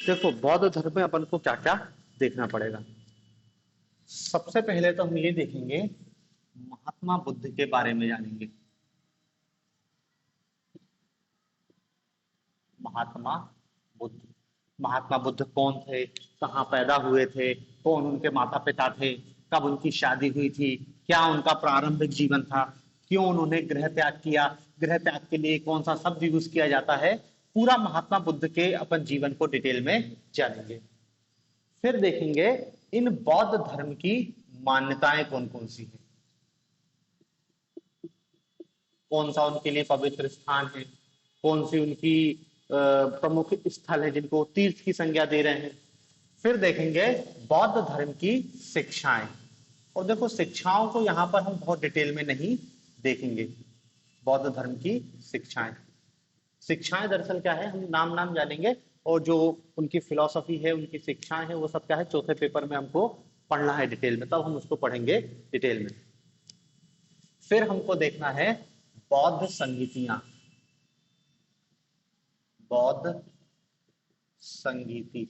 देखो बौद्ध धर्म में अपन को क्या क्या देखना पड़ेगा। सबसे पहले तो हम ये देखेंगे, महात्मा बुद्ध के बारे में जानेंगे। महात्मा बुद्ध, महात्मा बुद्ध कौन थे, कहाँ पैदा हुए थे, कौन उनके माता पिता थे, कब उनकी शादी हुई थी, क्या उनका प्रारंभिक जीवन था, क्यों उन्होंने गृह त्याग किया, गृह त्याग के लिए कौन सा शब्द यूज किया जाता है, पूरा महात्मा बुद्ध के अपन जीवन को डिटेल में जानेंगे। फिर देखेंगे इन बौद्ध धर्म की मान्यताएं कौन कौन सी हैं, कौन सा उनके लिए पवित्र स्थान है, कौन सी उनकी प्रमुख स्थल है जिनको तीर्थ की संज्ञा दे रहे हैं। फिर देखेंगे बौद्ध धर्म की शिक्षाएं, और देखो शिक्षाओं को यहां पर हम बहुत डिटेल में नहीं देखेंगे। बौद्ध धर्म की शिक्षाएं, शिक्षाएं दरअसल क्या है हम नाम नाम जानेंगे, और जो उनकी फिलॉसफी है, उनकी शिक्षाएं हैं, वो सब क्या है चौथे पेपर में हमको पढ़ना है डिटेल में, तब हम उसको पढ़ेंगे डिटेल में। फिर हमको देखना है बौद्ध संगीतियां, बौद्ध संगीति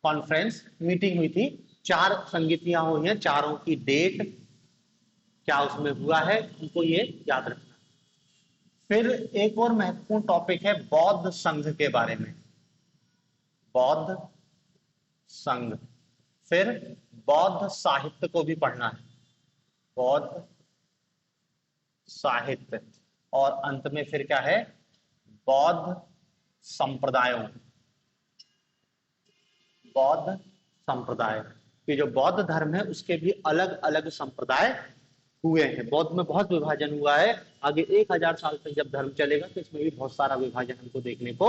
कॉन्फ्रेंस मीटिंग हुई थी, 4 संगीतियां हुई हैं, चारों की डेट क्या उसमें हुआ है उनको ये याद रखना। फिर एक और महत्वपूर्ण टॉपिक है बौद्ध संघ के बारे में, बौद्ध संघ। फिर बौद्ध साहित्य को भी पढ़ना है, बौद्ध साहित्य। और अंत में फिर क्या है, बौद्ध संप्रदायों, बौद्ध संप्रदाय कि जो बौद्ध धर्म है उसके भी अलग अलग संप्रदाय हुए हैं। बौद्ध में बहुत विभाजन हुआ है, आगे 1000 साल तक जब धर्म चलेगा तो इसमें भी बहुत सारा विभाजन हमको देखने को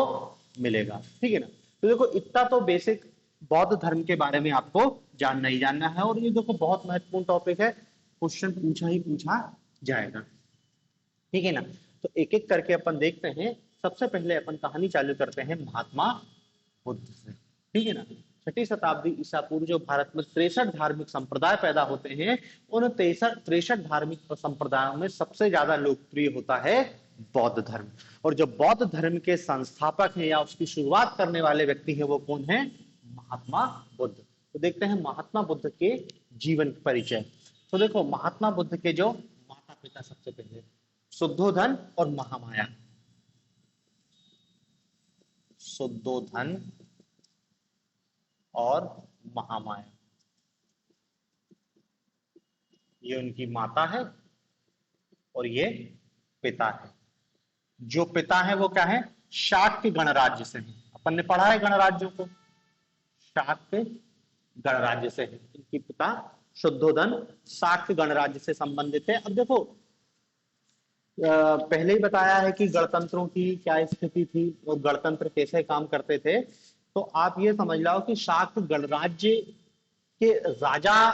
मिलेगा। ठीक है ना। तो देखो इतना तो बेसिक बौद्ध धर्म के बारे में आपको जानना ही जानना है, और ये देखो बहुत महत्वपूर्ण टॉपिक है, क्वेश्चन पूछा ही पूछा जाएगा। ठीक है ना। तो एक एक करके अपन देखते हैं। सबसे पहले अपन कहानी चालू करते हैं महात्मा बुद्ध से। ठीक है ना। 6ठी शताब्दी ईसा पूर्व जो भारत में 63 धार्मिक संप्रदाय पैदा होते हैं, उन 63 धार्मिक संप्रदायों में सबसे ज्यादा लोकप्रिय होता है बौद्ध धर्म। और जो बौद्ध धर्म के संस्थापक हैं या उसकी शुरुआत करने वाले व्यक्ति हैं वो कौन है, महात्मा बुद्ध। तो देखते हैं महात्मा बुद्ध के जीवन परिचय। तो देखो महात्मा बुद्ध के जो माता पिता, सबसे पहले शुद्धोधन और महामाया, शुद्धोधन और महामाया, ये उनकी माता है और ये पिता है। जो पिता है वो क्या है, शाक्य गणराज्य से है। अपन ने पढ़ा है गणराज्यों को, शाक्य गणराज्य से है। इनकी पिता शुद्धोधन शाक्य गणराज्य से संबंधित है। अब देखो पहले ही बताया है कि गणतंत्रों की क्या स्थिति थी और गणतंत्र कैसे काम करते थे। तो आप ये समझ लो कि शाक्य गणराज्य के राजा,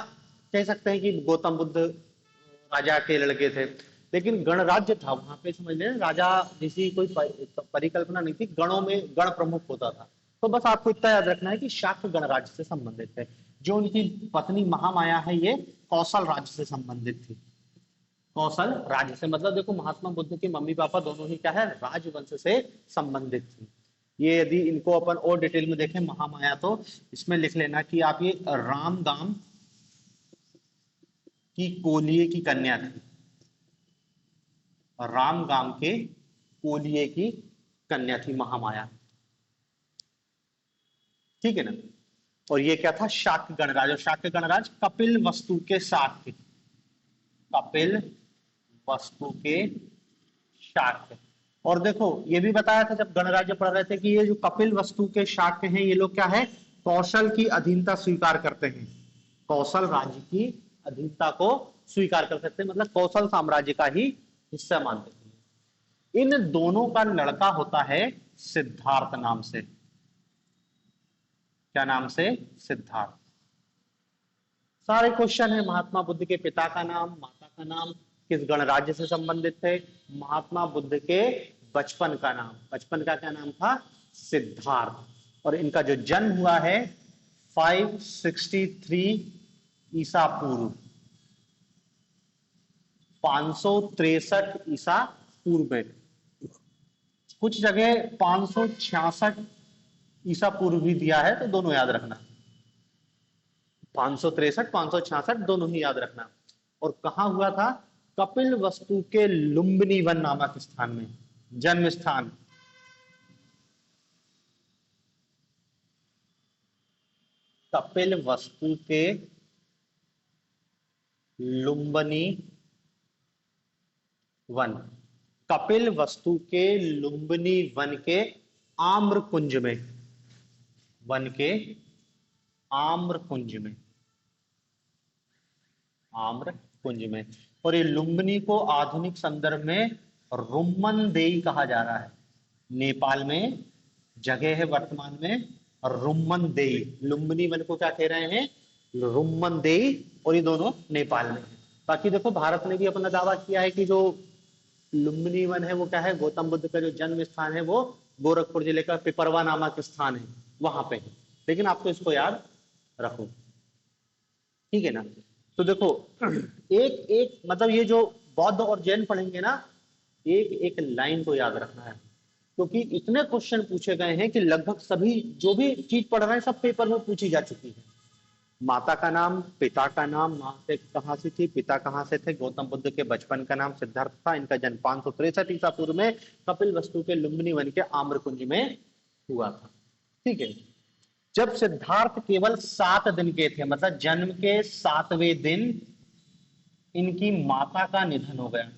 कह सकते हैं कि गौतम बुद्ध राजा के लड़के थे, लेकिन गणराज्य था वहां पे, समझ लें राजा जैसी कोई परिकल्पना नहीं थी, गणों में गण प्रमुख होता था। तो बस आपको इतना याद रखना है कि शाक्य गणराज्य से संबंधित है। जो उनकी पत्नी महामाया है ये कौशल राज्य से संबंधित थी। कौशल राज्य से मतलब देखो महात्मा बुद्ध के मम्मी पापा दोनों ही क्या है, राजवंश से संबंधित थी। ये यदि इनको अपन और डिटेल में देखें महामाया, तो इसमें लिख लेना कि आप ये रामगाम की कोलिये की कन्या थी, रामगाम के कोलिये की कन्या थी महामाया। ठीक है ना। और ये क्या था, शाक्य गणराज। और शाक्य गणराज कपिल वस्तु के शाक्य, कपिल वस्तु के शाक्य। और देखो ये भी बताया था जब गणराज्य पढ़ रहे थे कि ये जो कपिल वस्तु के शाक्य हैं ये लोग क्या है, कौशल की अधीनता स्वीकार करते हैं, कौशल राज्य की अधीनता को स्वीकार कर सकते हैं, मतलब कौशल साम्राज्य का ही हिस्सा मानते हैं। इन दोनों का लड़का होता है सिद्धार्थ नाम से। क्या नाम से, सिद्धार्थ। सारे क्वेश्चन है, महात्मा बुद्ध के पिता का नाम, माता का नाम, किस गणराज्य से संबंधित थे, महात्मा बुद्ध के बचपन का नाम, बचपन का क्या नाम था, सिद्धार्थ। और इनका जो जन्म हुआ है 563 ईसा पूर्व, 563 ईसा पूर्व में, कुछ जगह 566 ईसा पूर्व भी दिया है, तो दोनों याद रखना। 563, 566 दोनों ही याद रखना। और कहां हुआ था? कपिल वस्तु के लुम्बिनी वन नामक स्थान में, जन्म स्थान। कपिल वस्तु के लुम्बिनी वन, कपिल वस्तु के लुम्बिनी वन के आम्र कुंज में, वन के आम्र कुंज में, आम्र कुंज में। और ये लुम्बिनी को आधुनिक संदर्भ में रुम्मनदेई कहा जा रहा है। नेपाल में जगह है वर्तमान में रुम्मनदेई। लुम्बिनी वन को क्या कह रहे हैं? रुम्मनदेई। और ये दोनों नेपाल में है। बाकी देखो, भारत ने भी अपना दावा किया है कि जो लुम्बिनी वन है वो क्या है? गौतम बुद्ध का जो जन्म स्थान है वो गोरखपुर जिले का पिपरवा नामक स्थान है, वहां पे है। लेकिन आपको इसको याद रखो, ठीक है ना? तो देखो, एक एक मतलब ये जो बौद्ध और जैन पढ़ेंगे ना, एक एक लाइन को याद रखना है, क्योंकि इतने क्वेश्चन पूछे गए हैं कि लगभग सभी जो भी चीज पढ़ रहे हैं सब पेपर में पूछी जा चुकी है। माता का नाम, पिता का नाम, माँ से कहाँ से थी, पिता कहाँ से थे। गौतम बुद्ध के बचपन का नाम सिद्धार्थ था। इनका जन्म 563 ईसा पूर्व में कपिल वस्तु के लुम्बिनी वन के आम्रकुंज में हुआ था, ठीक है। जब सिद्धार्थ केवल 7 दिन के थे, मतलब जन्म के 7वें दिन इनकी माता का निधन हो गया,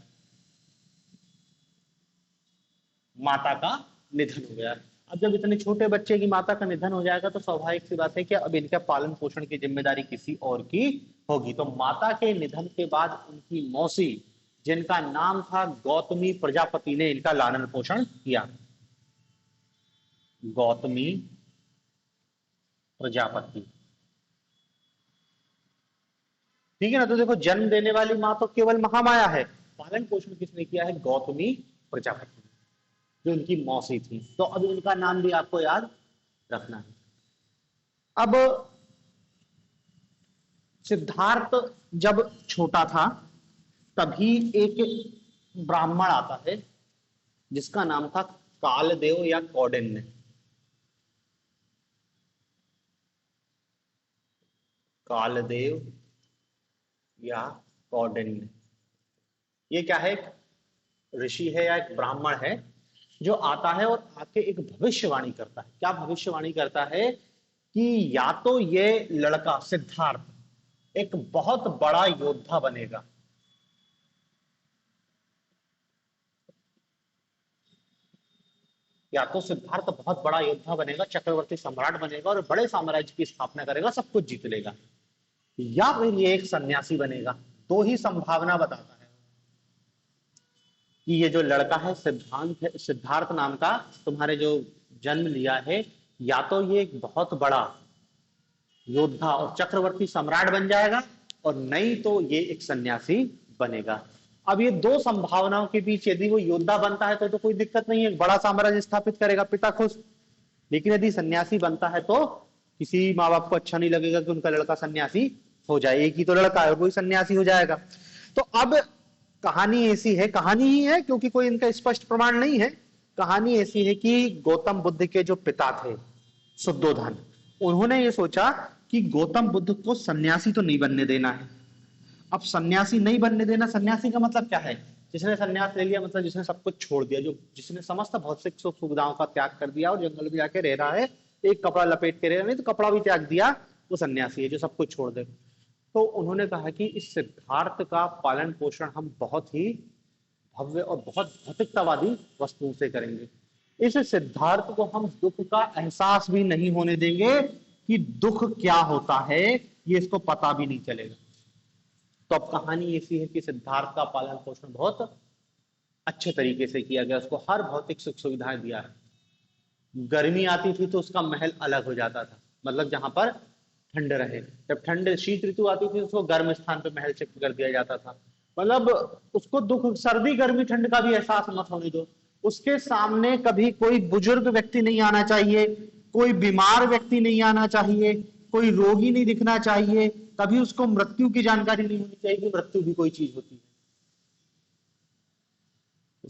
माता का निधन हो गया। अब जब इतने छोटे बच्चे की माता का निधन हो जाएगा तो स्वाभाविक सी बात है कि अब इनका पालन पोषण की जिम्मेदारी किसी और की होगी। तो माता के निधन के बाद उनकी मौसी, जिनका नाम था गौतमी प्रजापति, ने इनका लालन पोषण किया। गौतमी प्रजापति, ठीक है ना? तो देखो, जन्म देने वाली माँ तो केवल महामाया है, पालन पोषण किसने किया है? गौतमी प्रजापति, जो इनकी मौसी थी। तो अब इनका नाम भी आपको याद रखना है। अब सिद्धार्थ जब छोटा था तभी एक ब्राह्मण आता है जिसका नाम था कालदेव या कौंडिन्य। कालदेव या कौंडिन्य, ये क्या है? ऋषि है या एक ब्राह्मण है जो आता है और आके एक भविष्यवाणी करता है। क्या भविष्यवाणी करता है? कि या तो ये लड़का सिद्धार्थ एक बहुत बड़ा योद्धा बनेगा, या तो सिद्धार्थ बहुत बड़ा योद्धा बनेगा, चक्रवर्ती सम्राट बनेगा और बड़े साम्राज्य की स्थापना करेगा, सब कुछ जीत लेगा, या फिर ये एक सन्यासी बनेगा। दो ही संभावना बताता है कि ये जो लड़का है सिद्धार्थ नाम का, तुम्हारे जो जन्म लिया है, या तो ये एक बहुत बड़ा योद्धा और चक्रवर्ती सम्राट बन जाएगा, और नहीं तो ये एक सन्यासी बनेगा। अब ये दो संभावनाओं के बीच यदि वो योद्धा बनता है तो कोई दिक्कत नहीं है, बड़ा साम्राज्य स्थापित करेगा, पिता खुश। लेकिन यदि सन्यासी बनता है तो किसी माँ बाप को अच्छा नहीं लगेगा कि उनका लड़का सन्यासी हो जाए। एक ही तो लड़का है, कोई सन्यासी हो जाएगा। तो अब कहानी ऐसी है, कहानी ही है क्योंकि कोई इनका स्पष्ट प्रमाण नहीं है। कहानी ऐसी है कि गौतम बुद्ध के जो पिता थे शुद्धोधन, उन्होंने ये सोचा कि गौतम बुद्ध को सन्यासी तो नहीं बनने देना है। अब सन्यासी नहीं बनने देना, सन्यासी का मतलब क्या है? जिसने सन्यास ले लिया, मतलब जिसने सब कुछ छोड़ दिया, जो जिसने समस्त भौतिक सुख सुविधाओं का त्याग कर दिया और जंगल में जाके रह रहा है, एक कपड़ा लपेट के रह रहा, नहीं तो कपड़ा भी त्याग दिया, वो सन्यासी है जो सब कुछ छोड़ दे। तो उन्होंने कहा कि इस सिद्धार्थ का पालन पोषण हम बहुत ही भव्य और बहुत भौतिकतावादी वस्तुओं से करेंगे। इस सिद्धार्थ को हम दुख का एहसास भी नहीं होने देंगे कि दुख क्या होता है, ये इसको पता भी नहीं चलेगा। तो अब कहानी ऐसी है कि सिद्धार्थ का पालन पोषण बहुत अच्छे तरीके से किया गया, उसको हर भौतिक सुख सुविधाएं दिया है। गर्मी आती थी तो उसका महल अलग हो जाता था, मतलब जहां पर ठंड रहे। जब ठंड शीत ऋतु आती थी उसको गर्म स्थान पे महल शिफ्ट कर दिया जाता था। मतलब उसको दुख, सर्दी गर्मी ठंड का भी एहसास मत होने दो। उसके सामने कभी कोई बुजुर्ग व्यक्ति नहीं आना चाहिए, कोई बीमार व्यक्ति नहीं आना चाहिए, कोई रोगी नहीं दिखना चाहिए, कभी उसको मृत्यु की जानकारी नहीं होनी चाहिए कि मृत्यु भी कोई चीज होती है।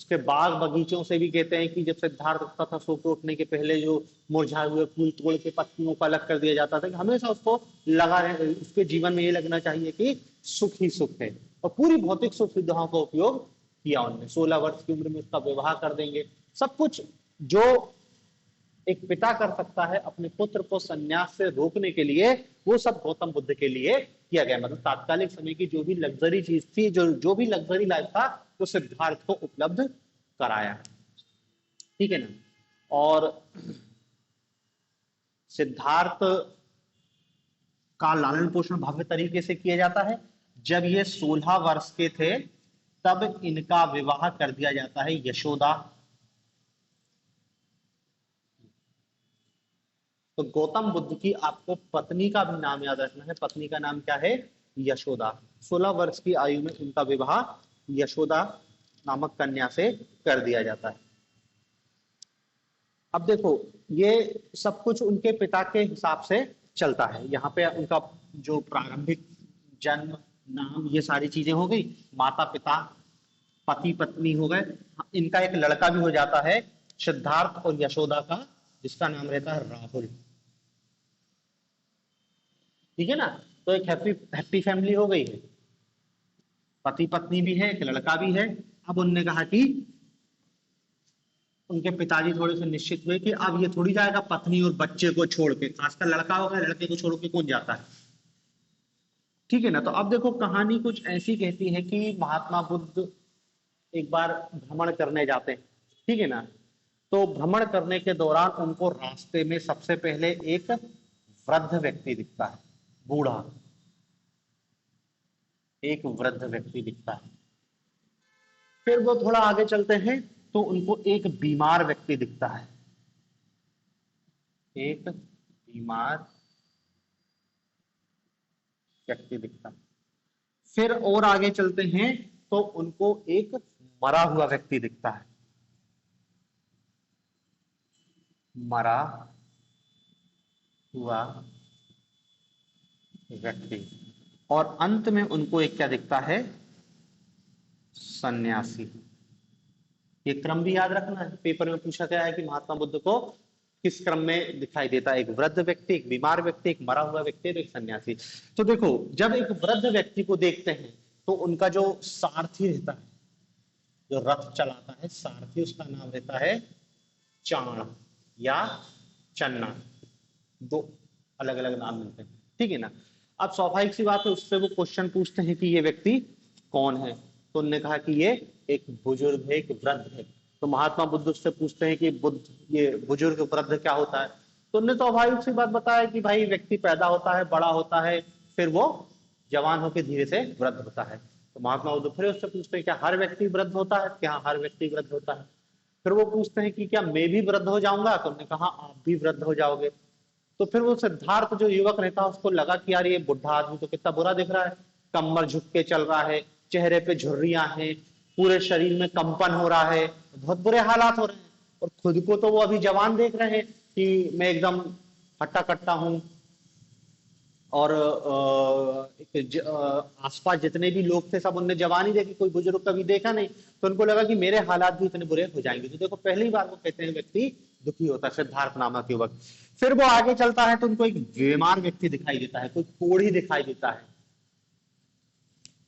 उसके बाग बगीचों से भी कहते हैं कि जब सिद्धार्थ उठता था सो के उठने के पहले जो मुरझाए हुए फूल तोड़ के पत्तियों को अलग कर दिया जाता था, कि हमेशा उसको लगा रहे, उसके जीवन में ये लगना चाहिए कि सुख ही सुख है। और पूरी भौतिक सुख सुविधाओं का उपयोग किया उन्होंने। 16 वर्ष की उम्र में उसका विवाह कर देंगे। सब कुछ जो एक पिता कर सकता है अपने पुत्र को संन्यास से रोकने के लिए, वो सब गौतम बुद्ध के लिए किया गया। मतलब तात्कालिक समय की जो भी लग्जरी चीज थी, जो भी लग्जरी लाइफ था, वो सिद्धार्थ को उपलब्ध कराया। ठीक है ना। और सिद्धार्थ का लालन पोषण भव्य तरीके से किया जाता है। जब ये 16 वर्ष के थे तब इनका विवाह कर दिया जाता है यशोदा। तो गौतम बुद्ध की आपको पत्नी का भी नाम याद रखना है। पत्नी का नाम क्या है? यशोदा। 16 वर्ष की आयु में उनका विवाह यशोदा नामक कन्या से कर दिया जाता है। अब देखो, ये सब कुछ उनके पिता के हिसाब से चलता है। यहाँ पे उनका जो प्रारंभिक जन्म, नाम, ये सारी चीजें हो गई। माता पिता, पति पत्नी हो गए। इनका एक लड़का भी हो जाता है सिद्धार्थ और यशोदा का, जिसका नाम रहता है राहुल। ठीक है ना। तो एक हैप्पी फैमिली हो गई है, पति पत्नी भी है, एक लड़का भी है। अब उनने कहा कि उनके पिताजी थोड़े से निश्चित हुए कि अब ये थोड़ी जाएगा पत्नी और बच्चे को छोड़ के, खासकर लड़का होगा, लड़के को छोड़ के कौन जाता है। ठीक है ना। तो अब देखो, कहानी कुछ ऐसी कहती है कि महात्मा बुद्ध एक बार भ्रमण करने जाते हैं। ठीक है ना। तो भ्रमण करने के दौरान उनको रास्ते में सबसे पहले एक वृद्ध व्यक्ति दिखता है, बूढ़ा एक वृद्ध व्यक्ति दिखता है। फिर वो थोड़ा आगे चलते हैं तो उनको एक बीमार व्यक्ति दिखता है, एक बीमार व्यक्ति दिखता है। फिर और आगे चलते हैं तो उनको एक मरा हुआ व्यक्ति दिखता है, मरा हुआ व्यक्ति। और अंत में उनको एक क्या दिखता है? सन्यासी। ये क्रम भी याद रखना है, पेपर में पूछा गया है कि महात्मा बुद्ध को किस क्रम में दिखाई देता है? एक वृद्ध व्यक्ति, एक बीमार व्यक्ति, एक मरा हुआ व्यक्ति, एक सन्यासी। तो देखो, जब एक वृद्ध व्यक्ति को देखते हैं तो उनका जो सारथी रहता है, जो रथ चलाता है सारथी, उसका नाम रहता है चाण या चन्ना। दो अलग अलग नाम मिलते हैं। ठीक है ना। अब स्वाभाविक सी बात है, उससे वो क्वेश्चन पूछते हैं कि ये व्यक्ति कौन है। तो उन्होंने कहा कि ये एक बुजुर्ग है, एक वृद्ध है। तो महात्मा बुद्ध उससे पूछते हैं कि बुद्ध, ये बुजुर्ग वृद्ध क्या होता है? तो उन्होंने स्वाभाविक सी बात बताया कि भाई व्यक्ति पैदा होता है, बड़ा होता है, फिर वो जवान होकर धीरे से वृद्ध होता है। तो महात्मा बुद्ध फिर उससे पूछते हैं क्या हर व्यक्ति वृद्ध होता है? क्या हर व्यक्ति वृद्ध होता है? फिर वो पूछते हैं कि क्या मैं भी वृद्ध हो जाऊंगा? तो उन्होंने कहा आप भी वृद्ध हो जाओगे। तो फिर वो सिद्धार्थ जो युवक रहता है उसको लगा कि यार ये बुढ़ा आदमी तो कितना बुरा दिख रहा है, कमर झुक के चल रहा है, चेहरे पे झुर्रियां हैं, पूरे शरीर में कंपन हो रहा है, बहुत बुरे हालात हो रहे हैं। और खुद को तो वो अभी जवान देख रहे हैं कि मैं एकदम हट्टा कट्टा हूं। और आसपास जितने भी लोग थे सब उनने जवानी देखी, कोई बुजुर्ग कभी देखा नहीं। तो उनको लगा कि मेरे हालात भी इतने बुरे हो जाएंगे। तो देखो, पहली बार वो कहते हैं व्यक्ति दुखी होता है, सिद्धार्थ नामक युवक। फिर वो आगे चलता है तो उनको एक बीमार व्यक्ति दिखाई देता है, कोई कोढ़ी दिखाई देता है,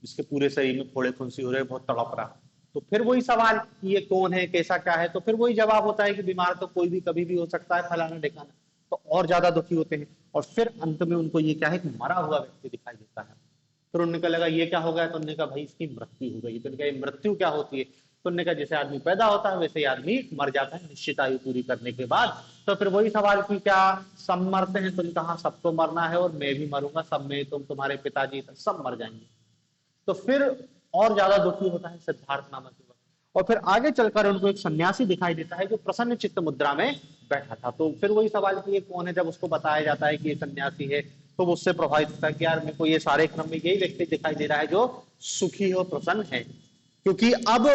जिसके पूरे शरीर में फोड़े फुंसी हो रहे, बहुत तड़प रहा। तो फिर वही सवाल कि ये कौन है, कैसा क्या है? तो फिर वही जवाब होता है कि बीमार तो कोई भी कभी भी हो सकता है, फलाना ढिकाना। तो और ज्यादा दुखी होते हैं। और फिर अंत में उनको ये क्या है कि मरा हुआ व्यक्ति दिखाई देता है। फिर उन्होंने कहा लगा ये क्या हो गया? तो उन्होंने कहा भाई इसकी मृत्यु हो गई। तो उन्होंने कहा मृत्यु क्या होती है? तो उन्होंने कहा जैसे आदमी पैदा होता है वैसे ही आदमी मर जाता है निश्चित आयु पूरी करने के बाद। तो फिर वही सवाल की क्या सब मरते हैं? तो उन्होंने कहा सब तो मरना है और मैं भी मरूंगा, सब में तुम, तुम्हारे पिताजी सब मर जाएंगे। तो फिर और ज्यादा दुखी होता है सिद्धार्थ नामक युवक। और फिर आगे चलकर उनको एक सन्यासी दिखाई देता है जो प्रसन्न चित्त मुद्रा में बैठा था। तो फिर वही सवाल कि ये कौन है? जब उसको बताया जाता है कि ये सन्यासी है तो वो उससे प्रभावित होता है कि यार मेरे को ये सारे क्रम में यही व्यक्ति दिखाई दे रहा है जो सुखी हो, प्रसन्न है। क्योंकि अब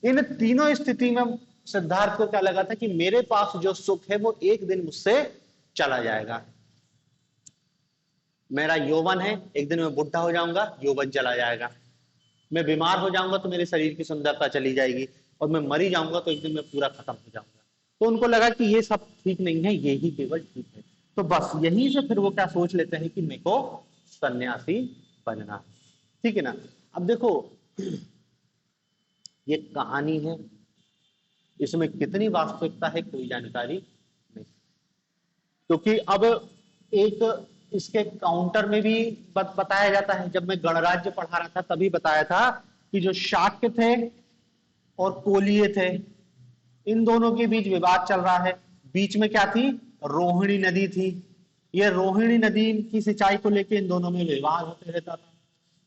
इन तीनों स्थिति में सिद्धार्थ को क्या लगा था कि मेरे पास जो सुख है वो एक दिन मुझसे चला जाएगा। मेरा यौवन है, एक दिन मैं बुढ़ा हो जाऊंगा, यौवन चला जाएगा। मैं बीमार हो जाऊंगा तो मेरे शरीर की सुंदरता चली जाएगी। और मैं मर ही जाऊंगा तो एक दिन मैं पूरा खत्म हो जाऊंगा। तो उनको लगा कि ये सब ठीक नहीं है, ये ही केवल ठीक है। तो बस यहीं से फिर वो क्या सोच लेते हैं कि मेरे को सन्यासी बनना है। ठीक है ना। अब देखो ये कहानी है, इसमें कितनी वास्तविकता है कोई जानकारी नहीं, क्योंकि अब एक इसके काउंटर में भी बताया जाता है। जब मैं गणराज्य पढ़ा रहा था तभी बताया था कि जो शाक्य थे और कोलीय थे, इन दोनों के बीच विवाद चल रहा है। बीच में क्या थी, रोहिणी नदी थी। ये रोहिणी नदी की सिंचाई को लेकर इन दोनों में विवाद होते रहता था।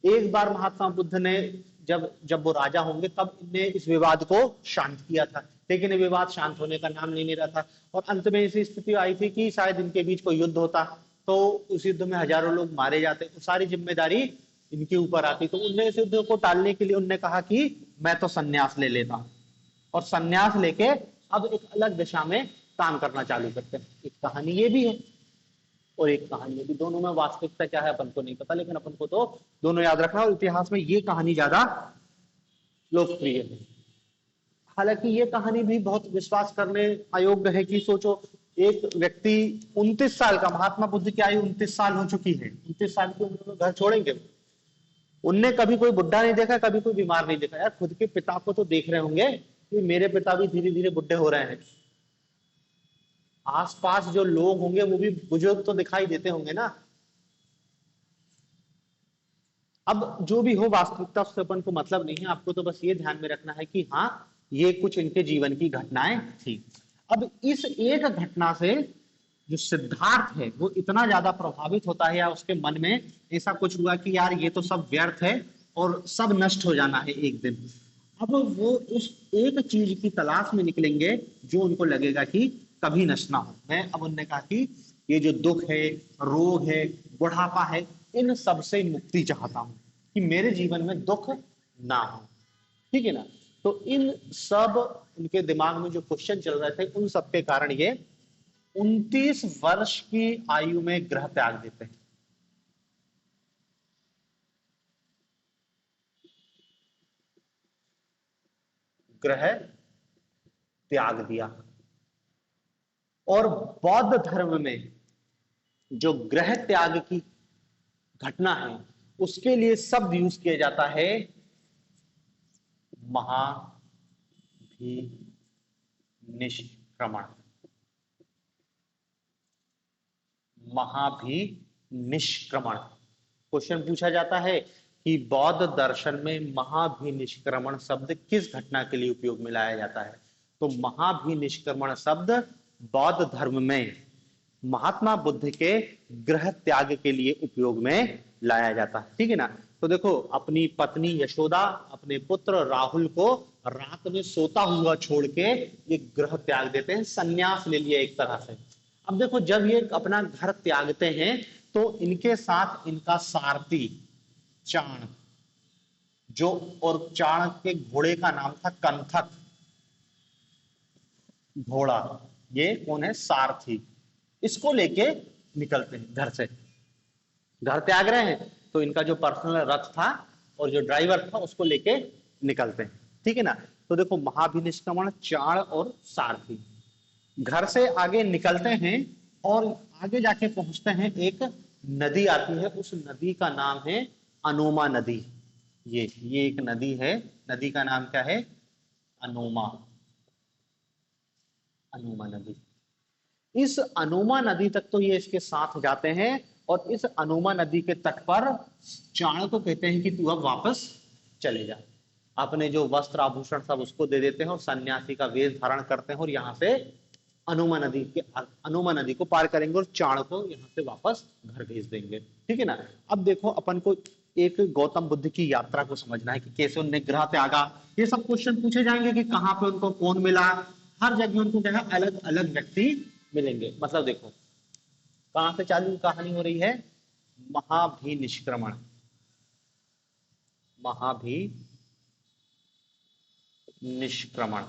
एक बार महात्मा बुद्ध ने जब जब वो राजा होंगे तब इनने इस विवाद को शांत किया था, लेकिन ये विवाद शांत होने का नाम नहीं ले रहा था। और अंत में ऐसी स्थिति आई थी कि शायद इनके बीच कोई युद्ध होता, तो उस युद्ध में हजारों लोग मारे जाते, तो सारी जिम्मेदारी इनके ऊपर आती। तो उनने इस युद्ध को टालने के लिए उनने कहा कि मैं तो संन्यास ले लेता हूं, और संन्यास लेके अब एक अलग दिशा में काम करना चालू करते हैं। एक कहानी ये भी है और एक कहानी ये भी, दोनों में वास्तविकता क्या है अपन को नहीं पता, लेकिन अपन को तो दोनों याद रखना। और इतिहास में ये कहानी ज्यादा लोकप्रिय है। हालांकि ये कहानी भी बहुत विश्वास करने अयोग्य है कि सोचो एक व्यक्ति 29 साल का, महात्मा बुद्ध की आयु 29 साल हो चुकी है, 29 साल की उम्र में घर छोड़ेंगे। उनने कभी कोई बुढ़ा नहीं देखा, कभी कोई बीमार नहीं देखा। यार खुद के पिता को तो देख रहे होंगे कि मेरे पिता भी धीरे धीरे बुढ़े हो रहे हैं, आसपास जो लोग होंगे वो भी बुजुर्ग तो दिखाई देते होंगे ना। अब जो भी हो वास्तविकता उससे अपन को मतलब नहीं है, आपको तो बस ये ध्यान में रखना है कि हाँ ये कुछ इनके जीवन की घटनाएं थी। अब इस एक घटना से जो सिद्धार्थ है वो इतना ज्यादा प्रभावित होता है, या उसके मन में ऐसा कुछ हुआ कि यार ये तो सब व्यर्थ है और सब नष्ट हो जाना है एक दिन। अब वो उस एक चीज की तलाश में निकलेंगे जो उनको लगेगा कि कभी नष्ट ना हो। मैं अब उनने कहा कि ये जो दुख है, रोग है, बुढ़ापा है, इन सब से मुक्ति चाहता हूं कि मेरे जीवन में दुख ना हो। ठीक है ना। तो इन सब उनके दिमाग में जो क्वेश्चन चल रहे थे उन सब के कारण ये 29 वर्ष की आयु में गृह त्याग देते हैं। गृह त्याग दिया। और बौद्ध धर्म में जो गृह त्याग की घटना है उसके लिए शब्द यूज किया जाता है महाभिनिष्क्रमण। महाभिनिष्क्रमण क्वेश्चन पूछा जाता है कि बौद्ध दर्शन में महाभिनिष्क्रमण शब्द किस घटना के लिए उपयोग में लाया जाता है। तो महाभिनिष्क्रमण शब्द बौद्ध धर्म में महात्मा बुद्ध के गृह त्याग के लिए उपयोग में लाया जाता है। ठीक है ना। तो देखो अपनी पत्नी यशोदा अपने पुत्र राहुल को रात में सोता हुआ छोड़ के ये गृह त्याग देते हैं, संन्यास ले लिया एक तरह से। अब देखो जब ये अपना घर त्यागते हैं तो इनके साथ इनका सारथी चाण, जो, और चाण के घोड़े का नाम था कंथक घोड़ा, ये कौन है, सारथी। इसको लेके निकलते हैं घर से, घर त्याग रहे हैं तो इनका जो पर्सनल रथ था और जो ड्राइवर था उसको लेके निकलते हैं। ठीक है ना। तो देखो महाभिनिष्क्रमण, चाण और सारथी, घर से आगे निकलते हैं और आगे जाके पहुंचते हैं, एक नदी आती है, उस नदी का नाम है अनोमा नदी। ये एक नदी है, नदी का नाम क्या है, अनोमा, अनोमा नदी। इस अनोमा नदी तक तो ये इसके साथ जाते हैं और इस अनोमा नदी के तट पर चाण को कहते हैं कि तू अब वापस चले जा। अपने जो वस्त्र आभूषण सब उसको दे देते हैं और सन्यासी का वेश धारण करते हैं और यहाँ से अनोमा नदी को पार करेंगे और चाण को यहाँ से वापस घर भेज देंगे। ठीक है ना। अब देखो अपन को एक गौतम बुद्ध की यात्रा को समझना है कि कैसे उनने गृह त्यागा। ये सब क्वेश्चन पूछे जाएंगे कि कहाँ पे उनको कौन मिला, हर जगह उनको क्या है अलग अलग व्यक्ति मिलेंगे। मतलब देखो कहां से चालू कहानी हो रही है, महाभिनिष्क्रमण, महाभिनिष्क्रमण,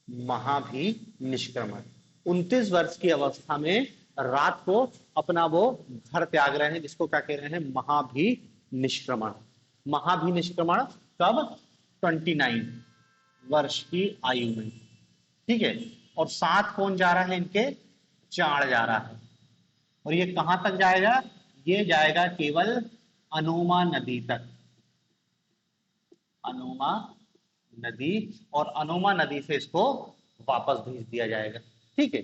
महाभिनिष्क्रमण। 29 वर्ष की अवस्था में रात को अपना वो घर त्याग रहे हैं, जिसको क्या कह रहे हैं, महाभिनिष्क्रमण। महाभिनिष्क्रमण कब, 29 वर्ष की आयु में, ठीक है। और 7 कौन जा रहा है इनके, चाण जा रहा है। और ये कहां तक जाएगा, ये जाएगा केवल अनोमा नदी तक, अनोमा नदी, और अनोमा नदी से इसको वापस भेज दिया जाएगा, ठीक है।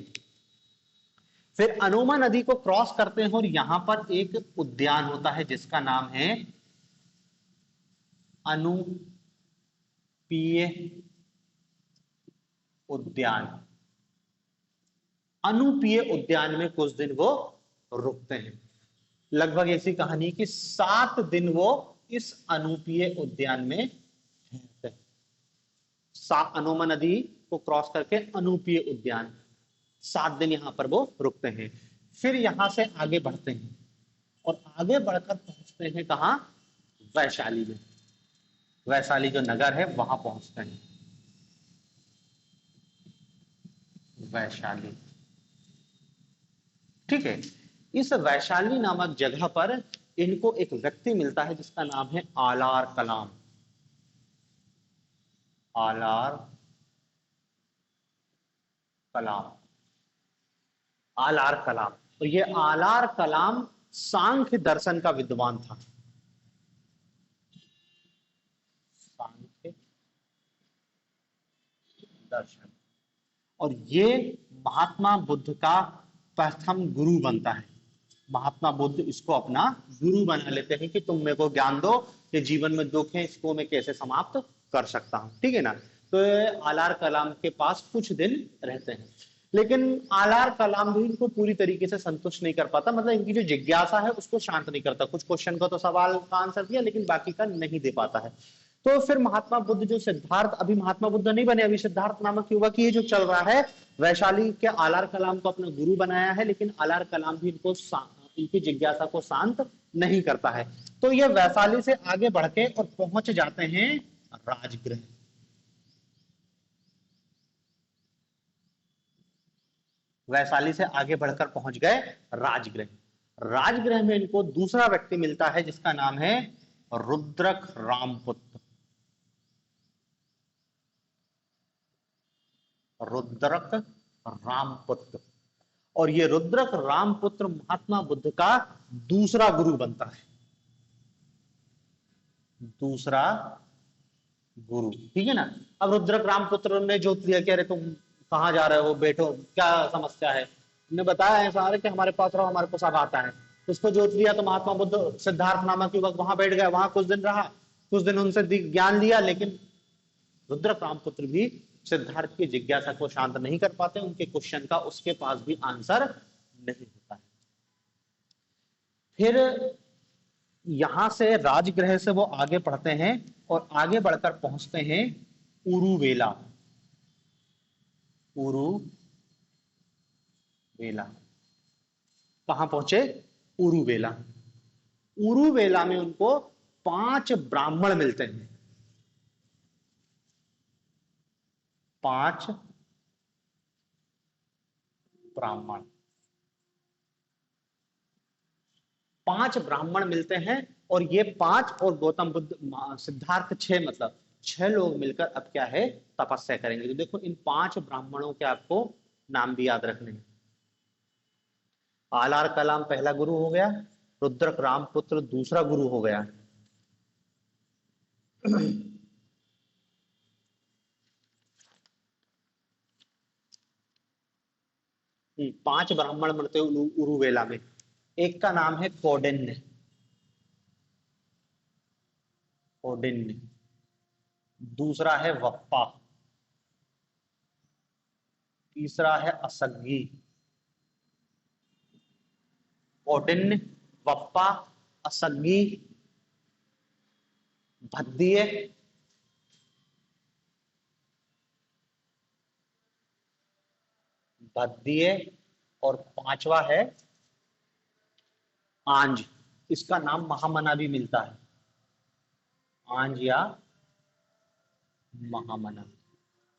फिर अनोमा नदी को क्रॉस करते हैं और यहां पर एक उद्यान होता है जिसका नाम है अनुपीय उद्यान। अनुपीय उद्यान में कुछ दिन वो रुकते हैं, लगभग ऐसी कहानी कि 7 दिन वो इस अनुपीय उद्यान में रहते हैं। अनोमा नदी को क्रॉस करके अनुपीय उद्यान, 7 दिन यहां पर वो रुकते हैं। फिर यहां से आगे बढ़ते हैं और आगे बढ़कर पहुंचते हैं कहां, वैशाली में। वैशाली जो नगर है वहां पहुंचते हैं, वैशाली, ठीक है। इस वैशाली नामक जगह पर इनको एक व्यक्ति मिलता है जिसका नाम है आलार कलाम, आलार कलाम, आलार कलाम। तो ये आलार कलाम सांख्य दर्शन का विद्वान था, सांख्य दर्शन। और ये महात्मा बुद्ध का प्रथम गुरु बनता है। महात्मा बुद्ध इसको अपना गुरु बना लेते हैं कि तुम मेरे को ज्ञान दो, कि जीवन में दुख है इसको मैं कैसे समाप्त कर सकता हूं, ठीक है ना। तो आलार कलाम के पास कुछ दिन रहते हैं, लेकिन आलार कलाम भी इनको पूरी तरीके से संतुष्ट नहीं कर पाता, मतलब इनकी जो जिज्ञासा है उसको शांत नहीं करता। कुछ क्वेश्चन का तो सवाल का आंसर दिया लेकिन बाकी का नहीं दे पाता है। तो फिर महात्मा बुद्ध जो सिद्धार्थ, अभी महात्मा बुद्ध नहीं बने, अभी सिद्धार्थ नामक युवक ये जो चल रहा है, वैशाली के आलार कलाम को अपना गुरु बनाया है, लेकिन आलार कलाम भी इनको इनकी जिज्ञासा को शांत नहीं करता है। तो ये वैशाली से आगे बढ़ के और पहुंच जाते हैं राजगृह। वैशाली से आगे बढ़कर पहुंच गए राजगृह। राजगृह में इनको दूसरा व्यक्ति मिलता है जिसका नाम है रुद्रक रामपुत्र, रुद्रक रामपुत्र। और ये रुद्रक रामपुत्र महात्मा बुद्ध का दूसरा गुरु बनता है, दूसरा गुरु, ठीक है ना। अब रुद्रक रामपुत्र ने जोत लिया कि अरे तुम कहां जा रहे हो, बैठो, क्या समस्या है। ने बताया है सारे कि हमारे पास रहो, हमारे को सब आता है। उसको जोत लिया तो महात्मा बुद्ध सिद्धार्थ नामक युवक वहां बैठ गया, वहां कुछ दिन रहा, कुछ दिन उनसे ज्ञान लिया, लेकिन रुद्रक रामपुत्र भी सिद्धार्थ की जिज्ञासा को शांत नहीं कर पाते, उनके क्वेश्चन का उसके पास भी आंसर नहीं होता है। फिर यहां से राजगृह से वो आगे बढ़ते हैं और आगे बढ़कर पहुंचते हैं उरुवेला, उरुवेला। कहां पहुंचे, उरुवेला। उरुवेला में उनको 5 ब्राह्मण मिलते हैं, 5 ब्राह्मण, 5 ब्राह्मण मिलते हैं। और ये 5 और गौतम बुद्ध सिद्धार्थ 6, मतलब 6 लोग मिलकर अब क्या है, तपस्या करेंगे। तो देखो इन 5 ब्राह्मणों के आपको नाम भी याद रखने हैं। आलार कलाम पहला गुरु हो गया, रुद्रक रामपुत्र दूसरा गुरु हो गया, 5 ब्राह्मण मिलते हैं उरुवेला में। एक का नाम है कौंडिन्य, कौंडिन्य। दूसरा है वप्पा, तीसरा है असग्गी। कौंडिन्य, वप्पा, असग्गी, भद्दीय, भद्दीय, और 5वां है आंज। इसका नाम महामना भी मिलता है, आंज या महामना,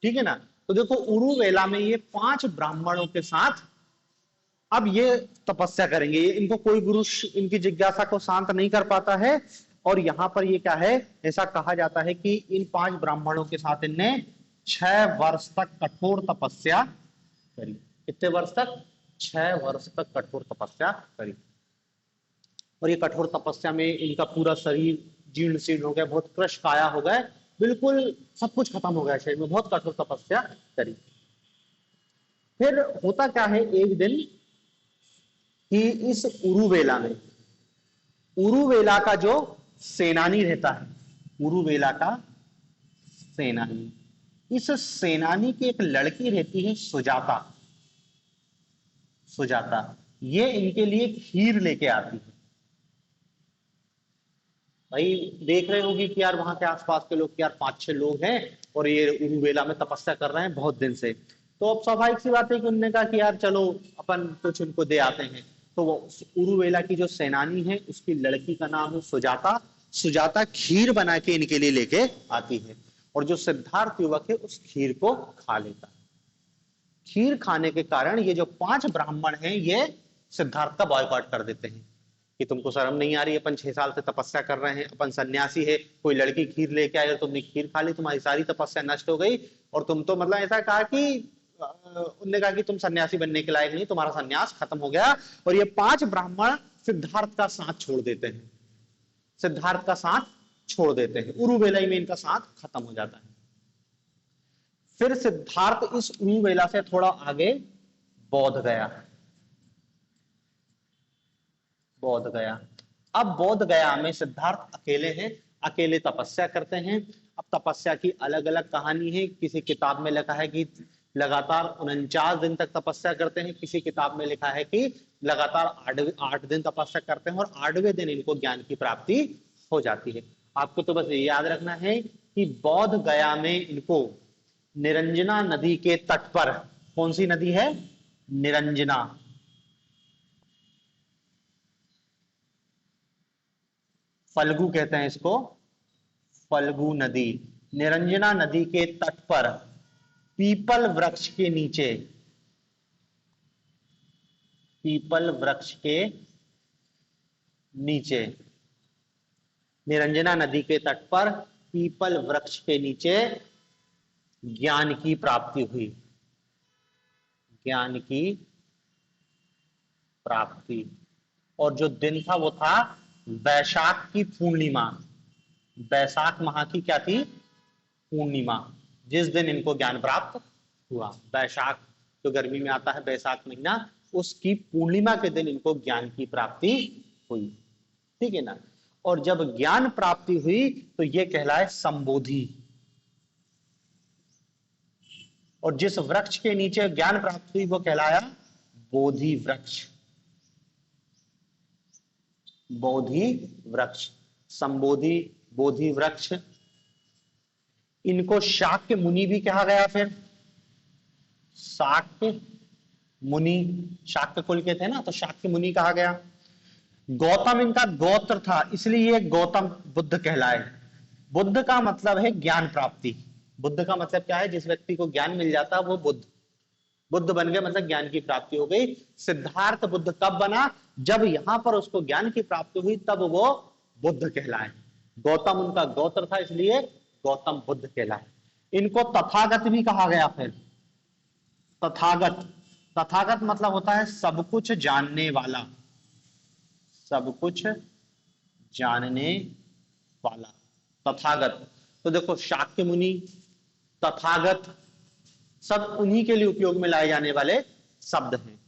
ठीक है ना। तो देखो उरुवेला में ये 5 ब्राह्मणों के साथ अब ये तपस्या करेंगे। इनको कोई गुरु इनकी जिज्ञासा को शांत नहीं कर पाता है, और यहाँ पर ये क्या है, ऐसा कहा जाता है कि इन 5 ब्राह्मणों के साथ इनने 6 वर्ष तक कठोर तपस्या करी। कितने वर्ष तक? 6 वर्ष तक कठोर तपस्या करी। और ये कठोर तपस्या में इनका पूरा शरीर जीर्ण शीर्ण हो गया, बहुत कृश काया हो गए, बिल्कुल सब कुछ खत्म हो गया शरीर में, बहुत कठोर तपस्या करी। फिर होता क्या है एक दिन कि इस उरुवेला में, उरुवेला का जो सेनानी रहता है, उरुवेला का सेनानी, इस सेनानी की एक लड़की रहती है सुजाता। सुजाता ये इनके लिए खीर लेके आती है। भाई देख रहे होगी कि यार वहां के आसपास के लोग, यार 5-6 लोग हैं और ये उरुवेला में तपस्या कर रहे हैं बहुत दिन से, तो अब स्वाभाविक सी बात है कि उन्होंने कहा कि यार चलो अपन कुछ उनको दे आते हैं। तो वो उरुवेला की जो सेनानी है उसकी लड़की का नाम है सुजाता। सुजाता खीर बना के इनके लिए लेके आती है और जो सिद्धार्थ युवक है उस खीर को खा लेता है। खीर खाने के कारण ये जो 5 ब्राह्मण हैं ये सिद्धार्थ का बॉयकॉट कर देते हैं कि तुमको शर्म नहीं आ रही, अपन 6 साल से तपस्या कर रहे हैं, अपन सन्यासी है, कोई लड़की खीर लेके आई और तुमने खीर खा ली, तुम्हारी सारी तपस्या नष्ट हो गई और तुम तो मतलब ऐसा कहा कि उन्होंने कहा कि तुम सन्यासी बनने के लायक नहीं, तुम्हारा सन्यास खत्म हो गया। और ये 5 ब्राह्मण सिद्धार्थ का साथ छोड़ देते हैं, सिद्धार्थ का साथ छोड़ देते हैं, उरुवेला में इनका साथ खत्म हो जाता है। फिर सिद्धार्थ इस उरुवेला से थोड़ा आगे बोध गया, बोध गया। अब बोध गया में सिद्धार्थ अकेले हैं, अकेले तपस्या करते हैं। अब तपस्या की अलग अलग कहानी है, किसी किताब में लिखा है कि लगातार 49 दिन तक तपस्या करते हैं, किसी किताब में लिखा है कि लगातार 8 दिन तपस्या करते हैं और 8वें दिन इनको ज्ञान की प्राप्ति हो जाती है। आपको तो बस ये याद रखना है कि बोध गया में इनको निरंजना नदी के तट पर, कौन सी नदी है? निरंजना, फल्गु कहते हैं इसको, फल्गु नदी, निरंजना नदी के तट पर पीपल वृक्ष के नीचे, पीपल वृक्ष के नीचे, निरंजना नदी के तट पर पीपल वृक्ष के नीचे ज्ञान की प्राप्ति हुई, ज्ञान की प्राप्ति। और जो दिन था वो था वैशाख की पूर्णिमा, वैशाख माह की क्या थी? पूर्णिमा, जिस दिन इनको ज्ञान प्राप्त हुआ। वैशाख जो गर्मी में आता है, वैशाख महीना, उसकी पूर्णिमा के दिन इनको ज्ञान की प्राप्ति हुई। ठीक है ना? और जब ज्ञान प्राप्ति हुई तो ये कहलाए संबोधि। और जिस वृक्ष के नीचे ज्ञान प्राप्त हुई वो कहलाया बोधि वृक्ष, बोधि वृक्ष, संबोधि, बोधि वृक्ष। इनको शाक्य मुनि भी कहा गया। फिर शाक्य मुनि, शाक्य कुल के थे ना, तो शाक्य मुनि कहा गया। गौतम इनका गोत्र था, इसलिए ये गौतम बुद्ध कहलाए। बुद्ध का मतलब है ज्ञान प्राप्ति। बुद्ध का मतलब क्या है? जिस व्यक्ति को ज्ञान मिल जाता है वो बुद्ध, बुद्ध बन गए, मतलब ज्ञान की प्राप्ति हो गई। सिद्धार्थ बुद्ध कब बना? जब यहां पर उसको ज्ञान की प्राप्ति हुई तब वो बुद्ध कहलाए। गौतम उनका गोत्र था, इसलिए गौतम बुद्ध कहलाए। इनको तथागत भी कहा गया। फिर तथागत, तथागत मतलब होता है सब कुछ जानने वाला, सब कुछ जानने वाला, तथागत। तो देखो शाक्य मुनि, तथागत, सब उन्हीं के लिए उपयोग में लाए जाने वाले शब्द हैं।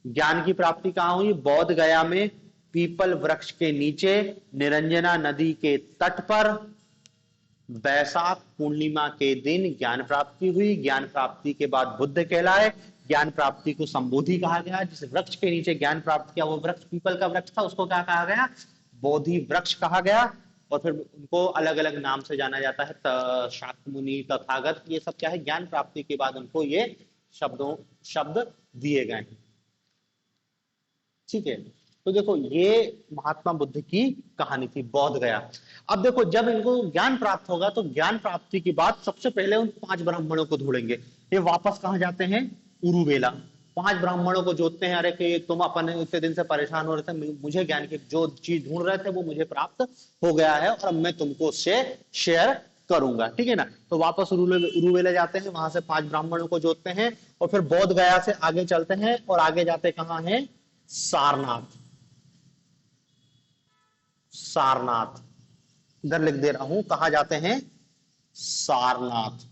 ज्ञान की प्राप्ति कहां हुई? बोध गया में पीपल वृक्ष के नीचे, निरंजना नदी के तट पर, वैशाख पूर्णिमा के दिन ज्ञान प्राप्ति हुई। ज्ञान प्राप्ति के बाद बुद्ध कहलाए। ज्ञान प्राप्ति को संबोधि कहा गया। जिस वृक्ष के नीचे ज्ञान प्राप्त किया वो वृक्ष पीपल का वृक्ष था, उसको क्या कहा गया? बोधि वृक्ष कहा गया। और फिर उनको अलग अलग नाम से जाना जाता है, शाक्य मुनि, तथागत, ये सब क्या है? ज्ञान प्राप्ति के बाद उनको ये शब्द दिए गए हैं। ठीक है, तो देखो ये महात्मा बुद्ध की कहानी थी, बोध गया। अब देखो जब इनको ज्ञान प्राप्त होगा तो ज्ञान प्राप्ति के बाद सबसे पहले उन 5 ब्राह्मणों को ढूंढेंगे। ये वापस कहां जाते हैं? उरुवेला। 5 ब्राह्मणों को जोतते हैं, अरे कि तुम अपन इतने दिन से परेशान हो रहे थे, मुझे ज्ञान की जो चीज ढूंढ रहे थे वो मुझे प्राप्त हो गया है और अब मैं तुमको उससे शेयर करूंगा, ठीक है ना। तो वापस उरुवेला जाते हैं, वहां से 5 ब्राह्मणों को जोतते हैं और फिर बोध गया से आगे चलते हैं और आगे जाते कहां है, सारनाथ। सारनाथ इधर लिख दे रहा हूं, कहा जाते हैं, सारनाथ।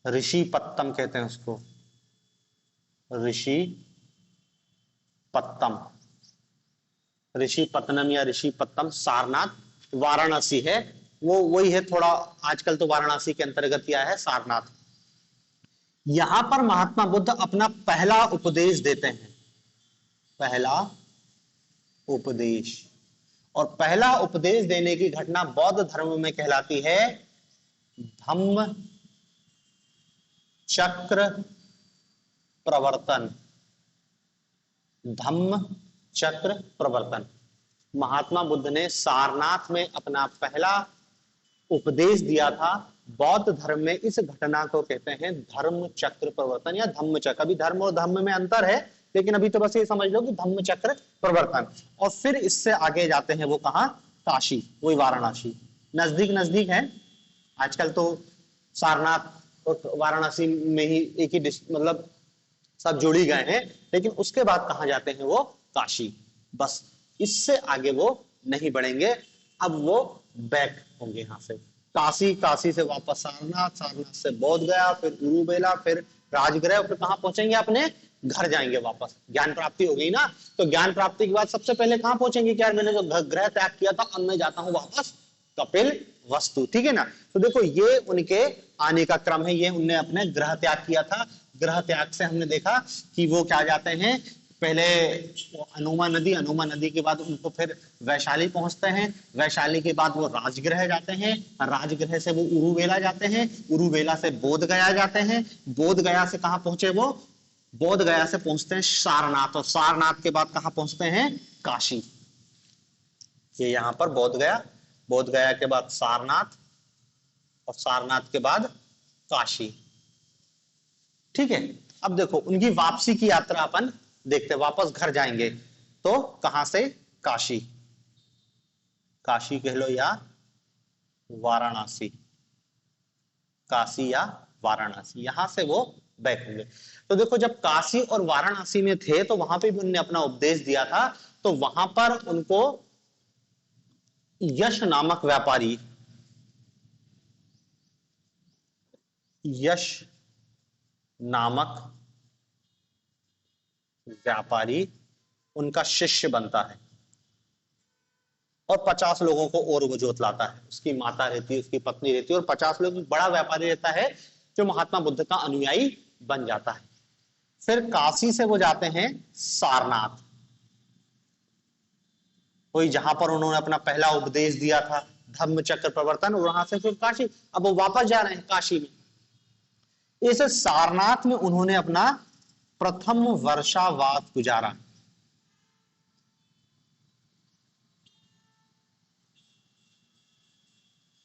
ऋषि पत्तम कहते हैं उसको, ऋषि पत्तम, ऋषि पत्तनम या ऋषि पत्तम। सारनाथ वाराणसी है, वो वही है, थोड़ा आजकल तो वाराणसी के अंतर्गत किया है सारनाथ। यहां पर महात्मा बुद्ध अपना पहला उपदेश देते हैं, पहला उपदेश। और पहला उपदेश देने की घटना बौद्ध धर्म में कहलाती है धम्म चक्र प्रवर्तन। धम्म चक्र प्रवर्तन। महात्मा बुद्ध ने सारनाथ में अपना पहला उपदेश दिया था। बौद्ध धर्म में इस घटना को कहते हैं धर्म चक्र प्रवर्तन या धम्म चक्र। अभी धर्म और धम्म में अंतर है, लेकिन अभी तो बस ये समझ लो कि धम्म चक्र प्रवर्तन। और फिर इससे आगे जाते हैं वो कहां, काशी, वही वाराणसी, नजदीक नजदीक है। आजकल तो सारनाथ और वाराणसी में ही एक ही मतलब सब जुड़ी गए हैं, लेकिन उसके बाद कहां जाते हैं वो, काशी। बस इससे आगे वो नहीं बढ़ेंगे, अब वो बैक होंगे यहां से काशी, काशी से वापस सारनाथ, सारनाथ से बोध गया, फिर उरुवेला, फिर राजगृह, फिर कहां पहुंचेंगे, अपने घर जाएंगे वापस। ज्ञान प्राप्ति हो गई ना, तो ज्ञान प्राप्ति के बाद सबसे पहले कहां पहुंचेंगे, क्या मैंने जो ग्रह त्याग किया था, अब मैं जाता हूं वापस कपिल वस्तु, ठीक है ना। तो देखो ये उनके आने का क्रम है, ये उनने अपने ग्रह त्याग किया था। ग्रह त्याग से हमने देखा कि वो क्या जाते हैं, पहले अनुमा नदी, अनुमा नदी के बाद उनको फिर वैशाली पहुंचते हैं, वैशाली के बाद वो राजगृह जाते हैं, राजगृह से वो उरुवेला जाते हैं, उरुवेला से बोध गया जाते हैं, बोध गया से कहां पहुंचे वो, बोध गया से पहुंचते हैं सारनाथ, और सारनाथ के बाद कहां पहुंचते हैं, काशी। ये यहां पर बोध गया, बोध गया के बाद सारनाथ, और सारनाथ के बाद काशी, ठीक है। अब देखो उनकी वापसी की यात्रा अपन देखते, वापस घर जाएंगे तो कहां से, काशी, काशी कह लो या वाराणसी, काशी या वाराणसी, यहां से वो बैक होंगे। तो देखो जब काशी और वाराणसी में थे तो वहां पे भी उन्होंने अपना उपदेश दिया था। तो वहां पर उनको यश नामक व्यापारी, यश नामक व्यापारी उनका शिष्य बनता है और 50 लोगों को और वो जोत लाता है। उसकी माता रहती है, उसकी पत्नी रहती है, और 50 लोग, बड़ा व्यापारी रहता है जो महात्मा बुद्ध का अनुयायी बन जाता है। फिर काशी से वो जाते हैं सारनाथ, वही जहां पर उन्होंने अपना पहला उपदेश दिया था, धम्म चक्र प्रवर्तन, और वहां से फिर काशी। अब वो वापस जा रहे हैं काशी में। इस सारनाथ में उन्होंने अपना प्रथम वर्षावास गुजारा।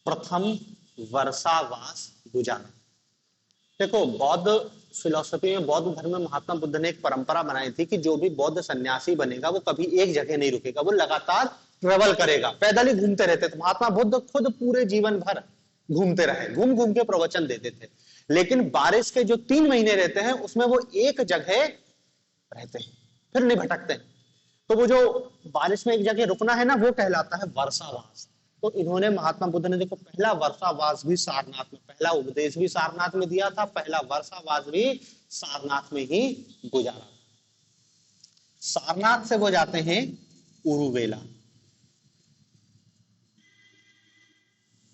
प्रथम वर्षावास गुजारा। देखो बौद्ध फिलॉसफी में, बौद्ध धर्म में महात्मा बुद्ध ने एक परंपरा बनाई थी कि जो भी बौद्ध सन्यासी बनेगा वो कभी एक जगह नहीं रुकेगा, वो लगातार ट्रेवल करेगा, पैदल ही घूमते रहते थे। महात्मा बुद्ध खुद पूरे जीवन भर घूमते रहे, घूम घूम के प्रवचन देते थे। लेकिन बारिश के जो 3 महीने रहते हैं उसमें वो एक जगह रहते हैं, फिर नहीं भटकते हैं। तो वो जो बारिश में एक जगह रुकना है ना, वो कहलाता है वर्षावास। तो इन्होंने, महात्मा बुद्ध ने देखो पहला वर्षावास भी सारनाथ में, पहला उपदेश भी सारनाथ में दिया था, पहला वर्षावास भी सारनाथ में ही गुजारा। सारनाथ से वो जाते हैं उरुवेला,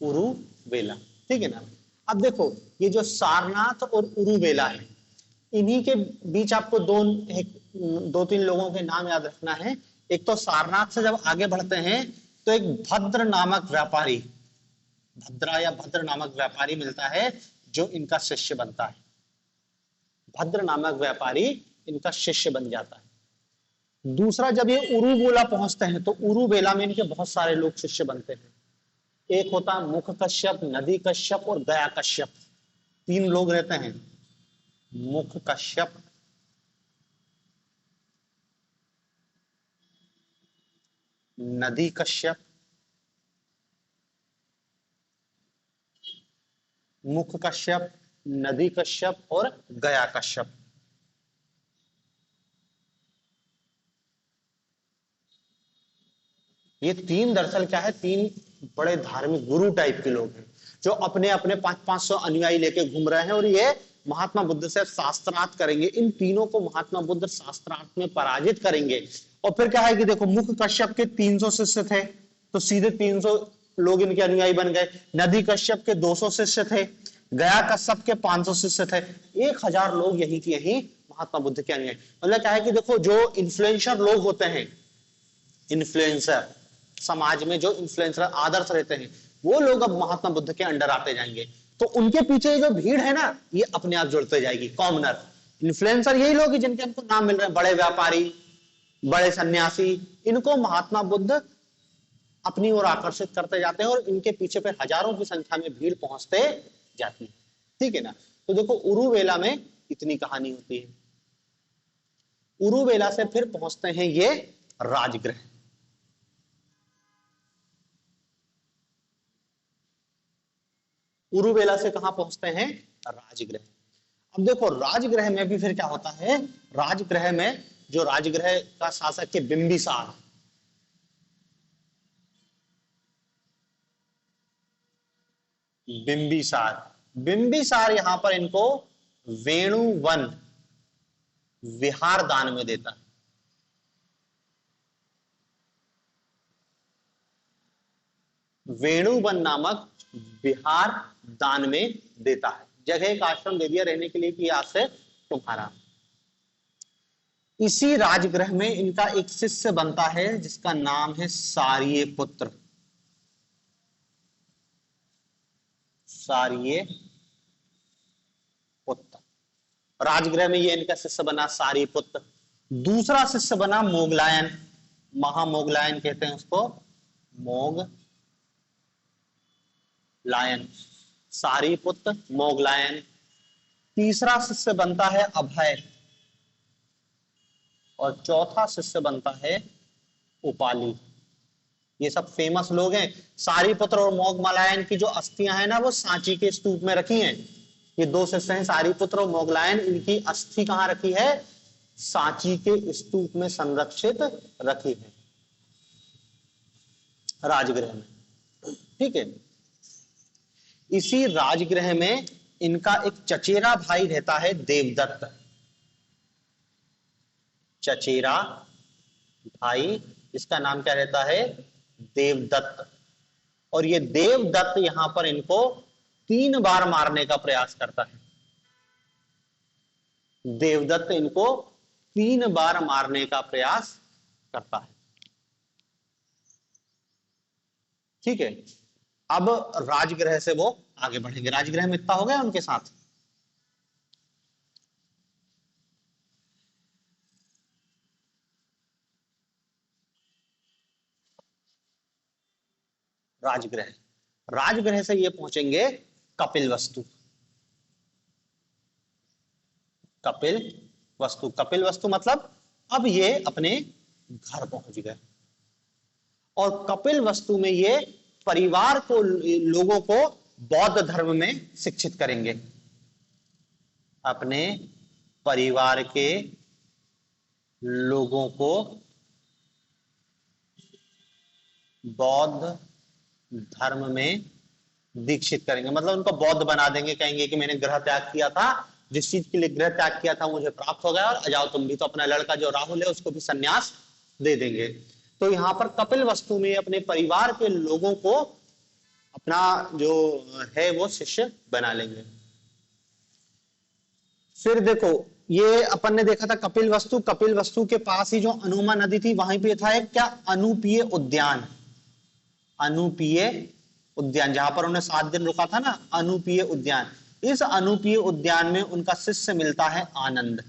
उरुवेला, ठीक है ना। अब देखो ये जो सारनाथ और उरुवेला है, इन्हीं के बीच आपको दो तीन लोगों के नाम याद रखना है। एक तो सारनाथ से जब आगे बढ़ते हैं तो एक भद्र नामक व्यापारी, भद्रा या भद्र नामक व्यापारी मिलता है जो इनका शिष्य बनता है। भद्र नामक व्यापारी इनका शिष्य बन जाता है। दूसरा, जब ये उरुवेला पहुंचते हैं तो उरुवेला में इनके बहुत सारे लोग शिष्य बनते हैं। एक होता मुख कश्यप, नदी कश्यप और गया कश्यप, 3 लोग रहते हैं। मुख कश्यप, नदी कश्यप, मुख कश्यप, नदी कश्यप और गया कश्यप। ये तीन दरअसल क्या है, तीन बड़े धार्मिक गुरु टाइप के लोग हैं जो अपने अपने 500-500 अनुयायी लेके घूम रहे हैं और ये महात्मा बुद्ध से शास्त्रार्थ करेंगे। इन तीनों को महात्मा बुद्ध शास्त्रार्थ में पराजित करेंगे। और फिर क्या है कि देखो, मुख कश्यप के 300 शिष्य थे तो सीधे 300 लोग इनके अनुयायी बन गए। नदी कश्यप के 200 शिष्य थे, गया कश्यप के 500 शिष्य थे, 1000 लोग यही के यही महात्मा बुद्ध के अनुयायी। मतलब क्या है कि देखो, जो इन्फ्लुएंसर लोग होते हैं, इन्फ्लुएंसर समाज में जो इन्फ्लुएंसर आदर्श रहते हैं, वो लोग अब महात्मा बुद्ध के अंडर आते जाएंगे। तो उनके पीछे जो भीड़ है ना, ये अपने आप जुड़ते जाएगी। कॉमनर इन्फ्लुएंसर यही लोग हैं जिनके हमको नाम मिल रहे हैं, बड़े व्यापारी, बड़े सन्यासी, इनको महात्मा बुद्ध अपनी ओर आकर्षित करते जाते हैं और इनके पीछे पे हजारों की संख्या में भीड़ पहुंचते जाती है। ठीक है ना। तो देखो, उरुवेला में इतनी कहानी होती है। उरुवेला से फिर पहुंचते हैं ये राजगृह। उरुवेला से कहां पहुंचते हैं, राजगृह। अब देखो, राजगृह में भी फिर क्या होता है, राजगृह में जो राजगृह का शासक है बिंबिसार, बिंबिसार, बिंबिसार यहां पर इनको वेणुवन विहार दान में देता है। वेणुवन नामक विहार दान में देता है। जगह एक आश्रम दे दिया रहने के लिए कि आज से तुम्हारा। इसी राजगृह में इनका एक शिष्य बनता है जिसका नाम है सारिये पुत्र। सारिये पुत्र राजगृह में ये इनका शिष्य बना, सारिये पुत्र। दूसरा शिष्य बना मोगलायन, महामोगलायन कहते हैं उसको, मोग लायन, सारिपुत्र, मोगलायन। तीसरा शिष्य बनता है अभय और चौथा शिष्य बनता है उपाली। ये सब फेमस लोग हैं। सारिपुत्र और मोगलायन की जो अस्थियां हैं ना, वो सांची के स्तूप में रखी हैं। ये दो शिष्य हैं, सारिपुत्र और मोगलायन, इनकी अस्थि कहां रखी है, सांची के स्तूप में संरक्षित रखी है, राजगृह में। ठीक है। इसी राजगृह में इनका एक चचेरा भाई रहता है देवदत्त। चचेरा भाई, इसका नाम क्या रहता है, देवदत्त। और ये देवदत्त यहां पर इनको 3 बार मारने का प्रयास करता है। देवदत्त इनको 3 बार मारने का प्रयास करता है। ठीक है। अब राजगृह से वो आगे बढ़ेंगे। राजगृह में इतना हो गया उनके साथ। राजगृह, राजगृह से ये पहुंचेंगे कपिल वस्तु। कपिल वस्तु, कपिल वस्तु मतलब अब ये अपने घर पहुंच गए। और कपिल वस्तु में ये परिवार को, लोगों को बौद्ध धर्म में शिक्षित करेंगे। अपने परिवार के लोगों को बौद्ध धर्म में दीक्षित करेंगे, मतलब उनको बौद्ध बना देंगे। कहेंगे कि मैंने ग्रह त्याग किया था, जिस चीज के लिए ग्रह त्याग किया था मुझे प्राप्त हो गया, और जाओ तुम भी। तो अपना लड़का जो राहुल है उसको भी संन्यास दे देंगे। तो यहाँ पर कपिल वस्तु में अपने परिवार के लोगों को अपना जो है वो शिष्य बना लेंगे। फिर देखो, ये अपन ने देखा था कपिल वस्तु, कपिल वस्तु के पास ही जो अनुमा नदी थी वहीं पे था एक क्या, अनुपीय उद्यान। अनुपीय उद्यान, जहां पर उन्हें 7 दिन रुका था ना, अनुपीय उद्यान। इस अनुपीय उद्यान में उनका शिष्य मिलता है आनंद।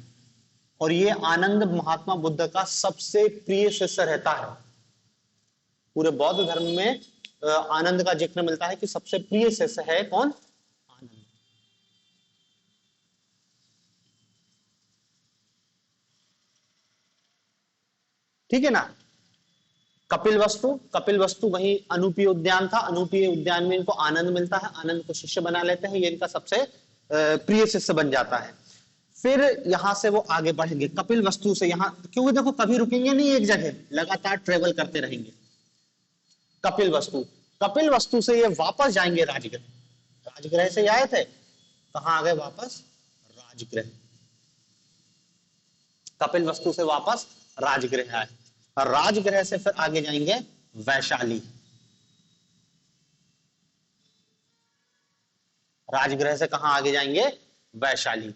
और ये आनंद महात्मा बुद्ध का सबसे प्रिय शिष्य रहता है। पूरे बौद्ध धर्म में आनंद का जिक्र मिलता है कि सबसे प्रिय शिष्य है कौन, आनंद। ठीक है ना। कपिल वस्तु वही अनूपीय उद्यान था, अनूपीय उद्यान में इनको आनंद मिलता है, आनंद को शिष्य बना लेते हैं, ये इनका सबसे प्रिय शिष्य बन जाता है। फिर यहां से वो आगे बढ़ेंगे कपिल वस्तु से, यहां क्योंकि देखो कभी रुकेंगे नहीं एक जगह, लगातार ट्रेवल करते रहेंगे। कपिल वस्तु से ये वापस जाएंगे राजगृह, राजगृह से आए थे, कहां आ गए वापस, राजगृह। कपिल वस्तु से वापस राजगृह आए, और राजगृह से फिर आगे जाएंगे वैशाली, राजगृह से कहां आगे जाएंगे, वैशाली।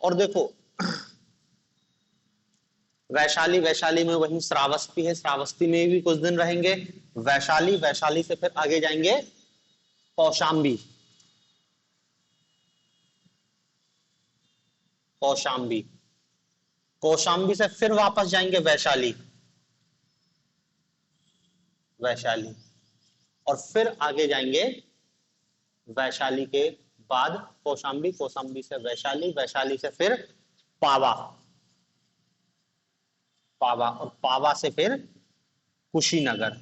और देखो वैशाली में वही श्रावस्ती है, श्रावस्ती में भी कुछ दिन रहेंगे। वैशाली से फिर आगे जाएंगे कौशांबी, कौशांबी से फिर वापस जाएंगे वैशाली, और फिर आगे जाएंगे वैशाली के बाद कौशांबी से वैशाली से फिर पावा, और पावा से फिर कुशीनगर,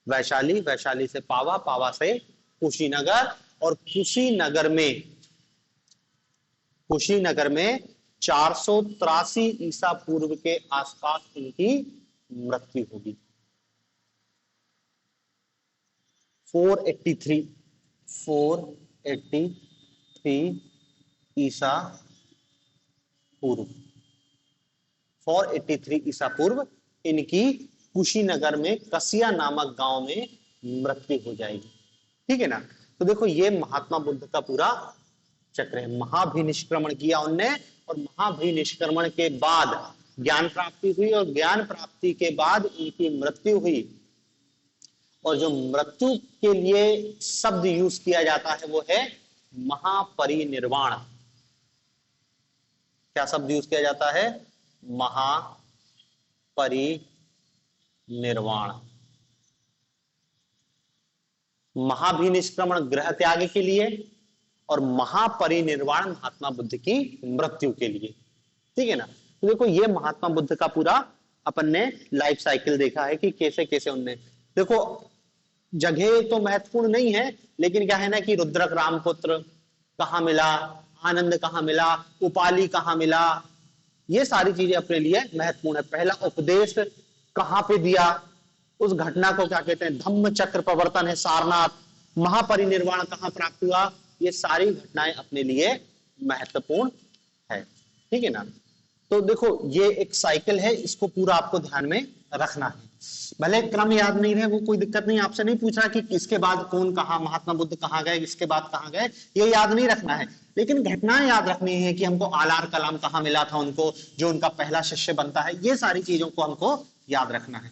वैशाली से पावा से कुशीनगर, और कुशीनगर में 483 ईसा पूर्व के आसपास इनकी मृत्यु होगी। 483 ईसा पूर्व, 483 ईसा पूर्व इनकी कुशीनगर में कसिया नामक गांव में मृत्यु हो जाएगी। ठीक है ना। तो देखो ये महात्मा बुद्ध का पूरा चक्र है। महाभिनिष्क्रमण किया उनने, और महाभिनिष्क्रमण के बाद ज्ञान प्राप्ति हुई, और ज्ञान प्राप्ति के बाद इनकी मृत्यु हुई। और जो मृत्यु के लिए शब्द यूज किया जाता है वो है महापरिनिर्वाण। क्या शब्द यूज किया जाता है, महापरिनिर्वाण। महाभिनिष्क्रमण गृह त्याग के लिए, और महापरिनिर्वाण महात्मा बुद्ध की मृत्यु के लिए। ठीक है ना। तो देखो ये महात्मा बुद्ध का पूरा अपन ने लाइफ साइकिल देखा है कि कैसे कैसे उनने, देखो जगह तो महत्वपूर्ण नहीं है, लेकिन क्या है ना कि रुद्रक रामपुत्र कहां मिला, आनंद कहां मिला, उपाली कहां मिला, ये सारी चीजें अपने लिए महत्वपूर्ण है। पहला उपदेश कहां पे दिया, उस घटना को क्या कहते हैं, धम्म चक्र प्रवर्तन है सारनाथ, महापरिनिर्वाण कहां प्राप्त हुआ, ये सारी घटनाएं अपने लिए महत्वपूर्ण है। ठीक है ना। तो देखो ये एक साइकिल है, इसको पूरा आपको ध्यान में रखना है। भले क्रम याद नहीं रहे वो कोई दिक्कत नहीं, आपसे नहीं पूछ रहा कि इसके बाद कौन कहा, महात्मा बुद्ध कहाँ गए, इसके बाद कहाँ गए, ये याद नहीं रखना है, लेकिन घटनाएं याद रखनी है कि हमको आलार कलाम कहाँ मिला था उनको, जो उनका पहला शिष्य बनता है, ये सारी चीजों को हमको याद रखना है।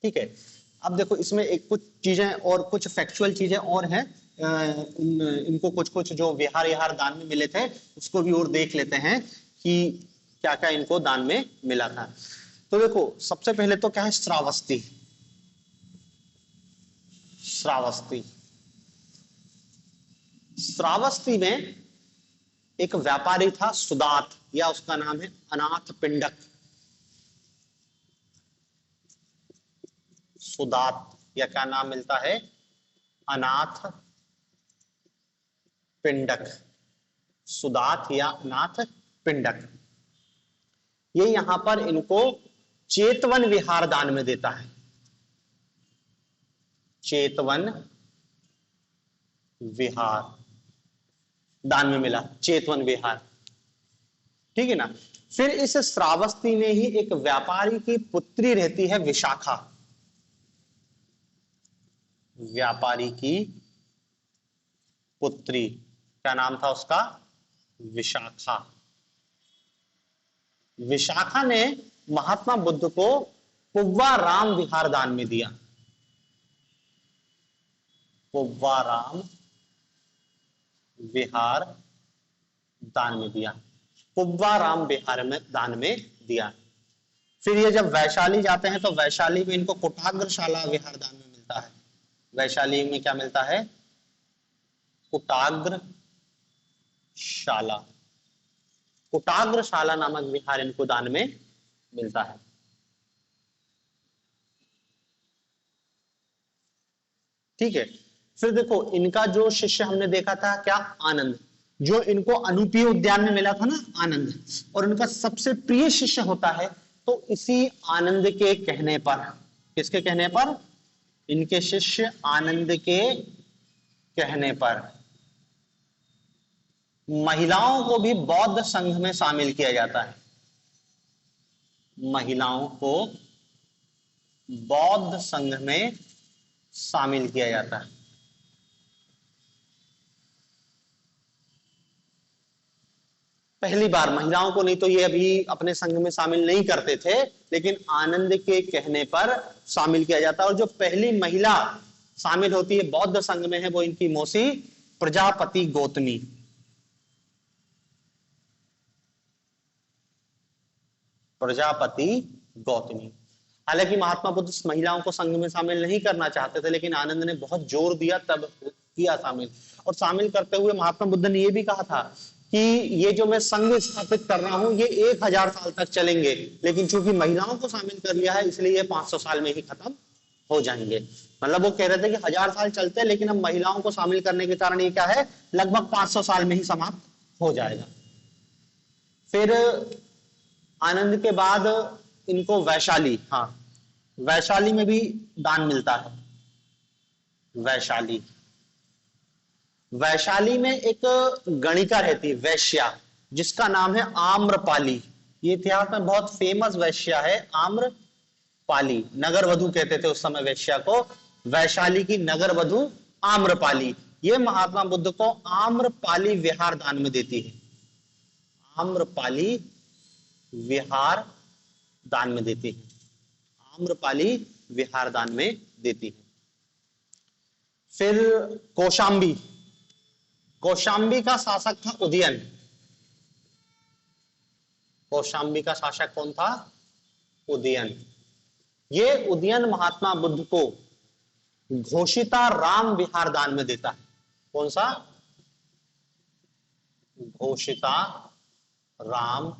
ठीक है। अब देखो इसमें एक कुछ चीजें और कुछ फैक्चुअल चीजें और हैं, इनको कुछ जो विहार दान में मिले थे उसको भी और देख लेते हैं कि क्या क्या इनको दान में मिला था। तो देखो सबसे पहले तो क्या है, श्रावस्ती में एक व्यापारी था सुदात, या उसका नाम है अनाथ पिंडक। सुदात या क्या नाम मिलता है, अनाथ पिंडक, सुदात या अनाथ पिंडक। ये यहां पर इनको चेतवन विहार दान में देता है, चेतवन विहार दान में मिला, चेतवन विहार। ठीक है ना। फिर इस श्रावस्ती में ही एक व्यापारी की पुत्री रहती है विशाखा, व्यापारी की पुत्री, क्या नाम था उसका, विशाखा। विशाखा ने महात्मा बुद्ध को पुव्वा राम विहार दान में दिया, पुव्वा राम विहार दान में दिया, पुव्वा राम विहार में दान में दिया। फिर ये जब वैशाली जाते हैं तो वैशाली में इनको कुटाग्रशाला विहार दान में मिलता मिलता है। वैशाली में क्या मिलता है? कुटाग्र शाला। कुटाग्र शाला नामक विहार इनको दान में मिलता है। ठीक है, फिर देखो इनका जो शिष्य हमने देखा था क्या? आनंद। जो इनको अनुपीय उद्यान में मिला था ना आनंद, और इनका सबसे प्रिय शिष्य होता है। तो इसी आनंद के कहने पर, किसके कहने पर? इनके शिष्य आनंद के कहने पर महिलाओं को भी बौद्ध संघ में शामिल किया जाता है। महिलाओं को बौद्ध संघ में शामिल किया जाता है। पहली बार महिलाओं को, नहीं तो ये अभी अपने संघ में शामिल नहीं करते थे, लेकिन आनंद के कहने पर शामिल किया जाता है। और जो पहली महिला शामिल होती है बौद्ध संघ में है वो इनकी मौसी प्रजापति गौतमी। प्रजापति गौतमी। हालांकि महात्मा बुद्ध महिलाओं को संघ में शामिल नहीं करना चाहते थे, लेकिन आनंद ने बहुत जोर दिया तब किया शामिल। और शामिल करते हुए महात्मा बुद्ध ने यह भी कहा था कि ये जो मैं संघ स्थापित कर रहा हूं ये 1000 साल तक चलेंगे, लेकिन चूंकि महिलाओं को शामिल कर लिया है इसलिए ये 500 साल में ही खत्म हो जाएंगे। मतलब वो कह रहे थे कि 1000 साल चलते हैं, लेकिन अब महिलाओं को शामिल करने के कारण ये क्या है, लगभग 500 साल में ही समाप्त हो जाएगा। फिर आनंद के बाद इनको वैशाली, हाँ वैशाली में भी दान मिलता है। वैशाली, वैशाली में एक गणिका रहती है वैश्या, जिसका नाम है आम्रपाली। ये इतिहास में बहुत फेमस वैश्या है आम्रपाली। नगर वधु कहते थे उस समय वैश्या को। वैशाली की नगर वधु आम्रपाली, ये महात्मा बुद्ध को आम्रपाली विहार दान में देती है। आम्रपाली विहार दान में देती है। आम्रपाली विहार दान में देती है। फिर कौशांबी, कौशांबी का शासक था उदयन। कौशांबी का शासक कौन था? उदयन। ये उदयन महात्मा बुद्ध को घोषिता राम विहार दान में देता है। कौन सा? घोषिता राम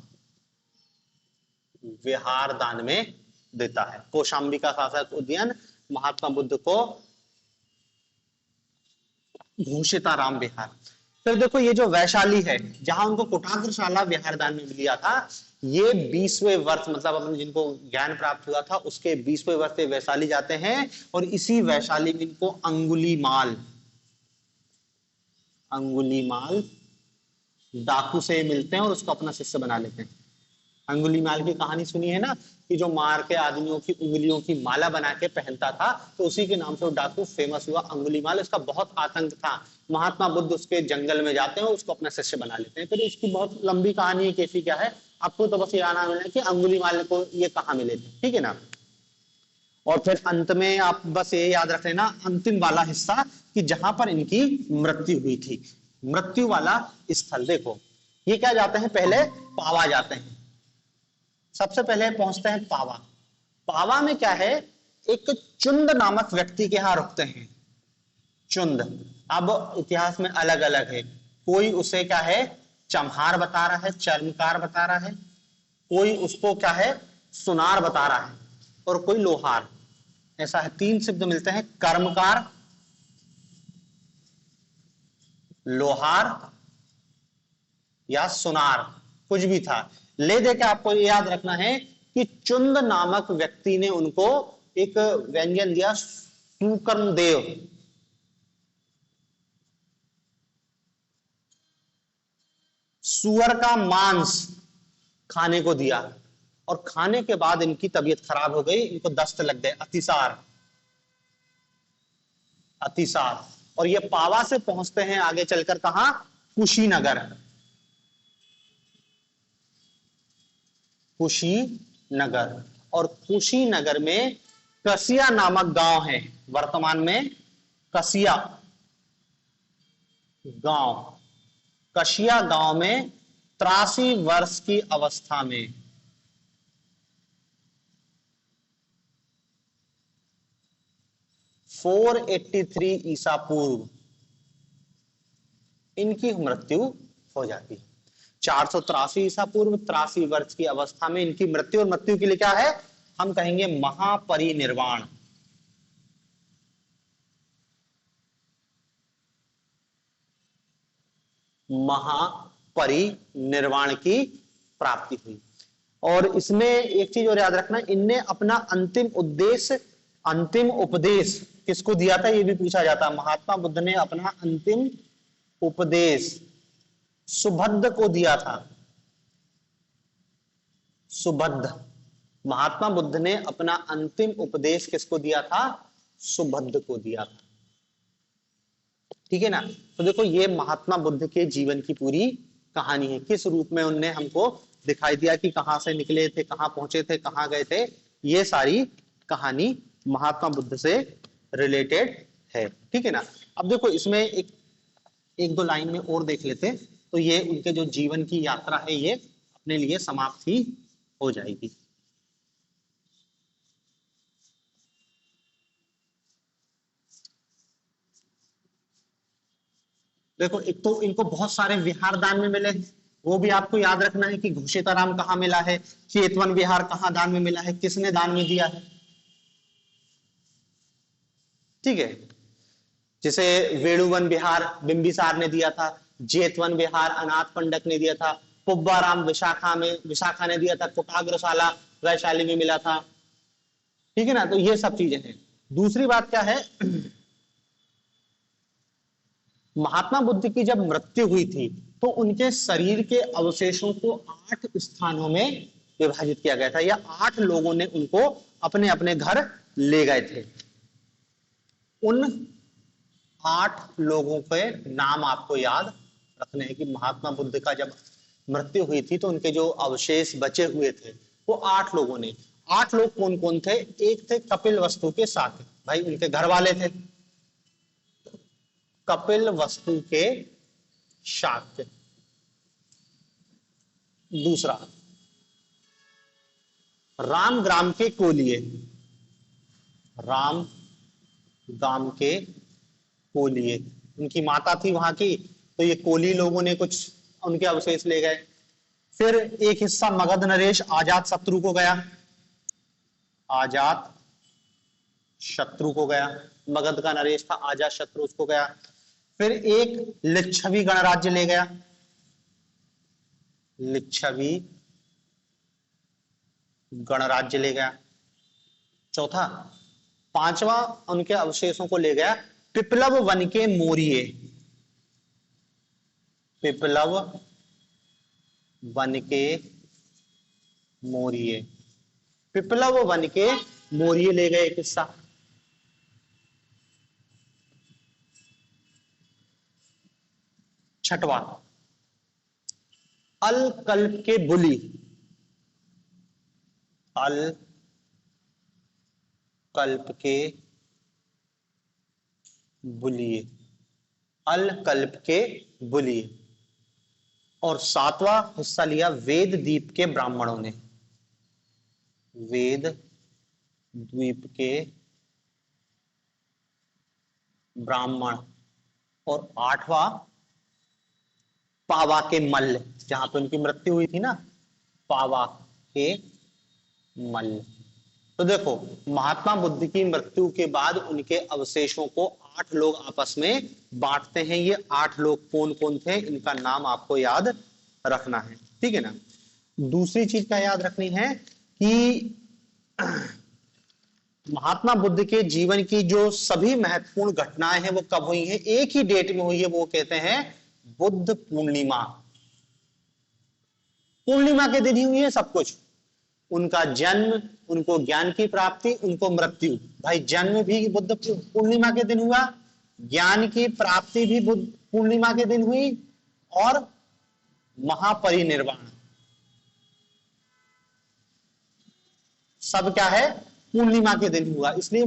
विहार दान में देता है। कौशांबी का शासक उदयन महात्मा बुद्ध को घोषिता राम विहार। फिर देखो ये जो वैशाली है जहां उनको कुटाग्रशाला विहार दान में दिया था, ये 20वें वर्ष, मतलब अपने जिनको ज्ञान प्राप्त हुआ था उसके 20वें वर्ष से वैशाली जाते हैं, और इसी वैशाली में इनको अंगुलीमाल, अंगुलीमाल डाकू से मिलते हैं और उसको अपना शिष्य बना लेते हैं। अंगुलीमाल की कहानी सुनी है ना, कि जो मार के आदमियों की उंगलियों की माला बना के पहनता था, तो उसी के नाम से वो डाकू फेमस हुआ अंगुलीमाल। उसका बहुत आतंक था। महात्मा बुद्ध उसके जंगल में जाते हैं, उसको अपना शिष्य बना लेते हैं। फिर इसकी बहुत लंबी कहानी है, कैसी क्या है आपको तो बस ये आना मिला कि अंगुलीमाल को ये कहाँ मिले थे, ठीक है ना। और फिर अंत में आप बस ये याद रख लेना अंतिम वाला हिस्सा, कि जहां पर इनकी मृत्यु हुई थी, मृत्यु वाला स्थल। देखो ये क्या जाते हैं, पहले पावा जाते हैं। सबसे पहले पहुंचते हैं पावा। पावा में क्या है, एक चुंद नामक व्यक्ति के यहां रुकते हैं। चुंद, अब इतिहास में अलग अलग है, कोई उसे क्या है चमहार बता रहा है, चर्मकार बता रहा है, कोई उसको क्या है सुनार बता रहा है, और कोई लोहार। ऐसा है, 3 शब्द मिलते हैं, कर्मकार, लोहार या सुनार, कुछ भी था। ले दे के आपको याद रखना है कि चुंद नामक व्यक्ति ने उनको एक व्यंजन दिया, सुकर्म देव। सुअर का मांस खाने को दिया, और खाने के बाद इनकी तबीयत खराब हो गई, इनको दस्त लग गए, अतिसार, अतिसार। और ये पावा से पहुंचते हैं आगे चलकर कहां, कुशीनगर। कुशीनगर, और कुशीनगर में कसिया नामक गांव है, वर्तमान में कसिया गांव। कसिया गांव में 83 वर्ष की अवस्था में 483 ईसा पूर्व इनकी मृत्यु हो जाती है। 483 ईसा पूर्व 83 वर्ष की अवस्था में इनकी मृत्यु, और मृत्यु के लिए क्या है, हम कहेंगे महापरिनिर्वाण। महापरिनिर्वाण की प्राप्ति हुई। और इसमें एक चीज और याद रखना, इनने अपना अंतिम उद्देश्य, अंतिम उपदेश किसको दिया था, ये भी पूछा जाता है। महात्मा बुद्ध ने अपना अंतिम उपदेश सुभद्र को दिया था। सुभद्र, महात्मा बुद्ध ने अपना अंतिम उपदेश किसको दिया था, सुभद्र को दिया था। ठीक है ना। तो देखो ये महात्मा बुद्ध के जीवन की पूरी कहानी है, किस रूप में उनने हमको दिखाई दिया कि कहां से निकले थे, कहां पहुंचे थे, कहां गए थे। ये सारी कहानी महात्मा बुद्ध से रिलेटेड है। ठीक है ना। अब देखो इसमें एक दो लाइन में और देख लेते, तो ये उनके जो जीवन की यात्रा है ये अपने लिए समाप्त ही हो जाएगी। देखो एक तो इनको बहुत सारे विहार दान में मिले, वो भी आपको याद रखना है कि घोषिताराम कहाँ मिला है, चेतवन विहार कहाँ दान में मिला है, किसने दान में दिया है। ठीक है। जैसे वेणुवन विहार बिंबिसार ने दिया था, जेतवन विहार अनाथ पंडक ने दिया था, पुब्बाराम विशाखा ने दिया था, कुटाग्रशाला वैशाली में मिला था। ठीक है ना। तो ये सब चीजें हैं। दूसरी बात क्या है, महात्मा बुद्ध की जब मृत्यु हुई थी तो उनके शरीर के अवशेषों को 8 स्थानों में विभाजित किया गया था, या 8 लोगों ने उनको अपने अपने घर ले गए थे। उन 8 लोगों के नाम आपको याद रखने हैं कि महात्मा बुद्ध का जब मृत्यु हुई थी तो उनके जो अवशेष बचे हुए थे वो 8 लोगों ने। 8 लोग कौन कौन थे, एक थे कपिल वस्तु के साथ, भाई उनके घर वाले थे, कपिल वस्तु के शाक्य। दूसरा राम ग्राम के कोलिये, राम गांव के कोलिये, उनकी माता थी वहां की, तो ये कोली लोगों ने कुछ उनके अवशेष ले गए। फिर एक हिस्सा मगध नरेश आजाद शत्रु को गया, आजाद शत्रु को गया, मगध का नरेश था आजाद शत्रु, उसको गया। फिर एक लिच्छवी गणराज्य ले गया, लिच्छवी गणराज्य ले गया। चौथा, पांचवा उनके अवशेषों को ले गया पिपलव वन के मोरिये, पिपलव वन के मोरिये, पिपलव वन के मोरिये ले गए एक हिस्सा। छठवा, अलकल्प के बुली, अलकल्प के बुलिये, अलकल्प के बुलिये। और सातवां हिस्सा लिया वेद द्वीप के ब्राह्मणों ने, वेद द्वीप के ब्राह्मण। और आठवां पावा के मल्ल, जहां पे उनकी मृत्यु हुई थी ना, पावा के मल्ल। तो देखो महात्मा बुद्ध की मृत्यु के बाद उनके अवशेषों को 8 लोग आपस में बांटते हैं। ये 8 लोग कौन कौन थे, इनका नाम आपको याद रखना है। ठीक है ना। दूसरी चीज क्या याद रखनी है कि महात्मा बुद्ध के जीवन की जो सभी महत्वपूर्ण घटनाएं हैं वो कब हुई हैं, एक ही डेट में हुई है, वो कहते हैं बुद्ध पूर्णिमा। पूर्णिमा के दिन ही हुई है सब कुछ, उनका जन्म, उनको ज्ञान की प्राप्ति, उनको मृत्यु। भाई जन्म भी बुद्ध पूर्णिमा के दिन हुआ, ज्ञान की प्राप्ति भी बुद्ध पूर्णिमा के दिन हुई, और महापरिनिर्वाण सब क्या है, पूर्णिमा के दिन हुआ। इसलिए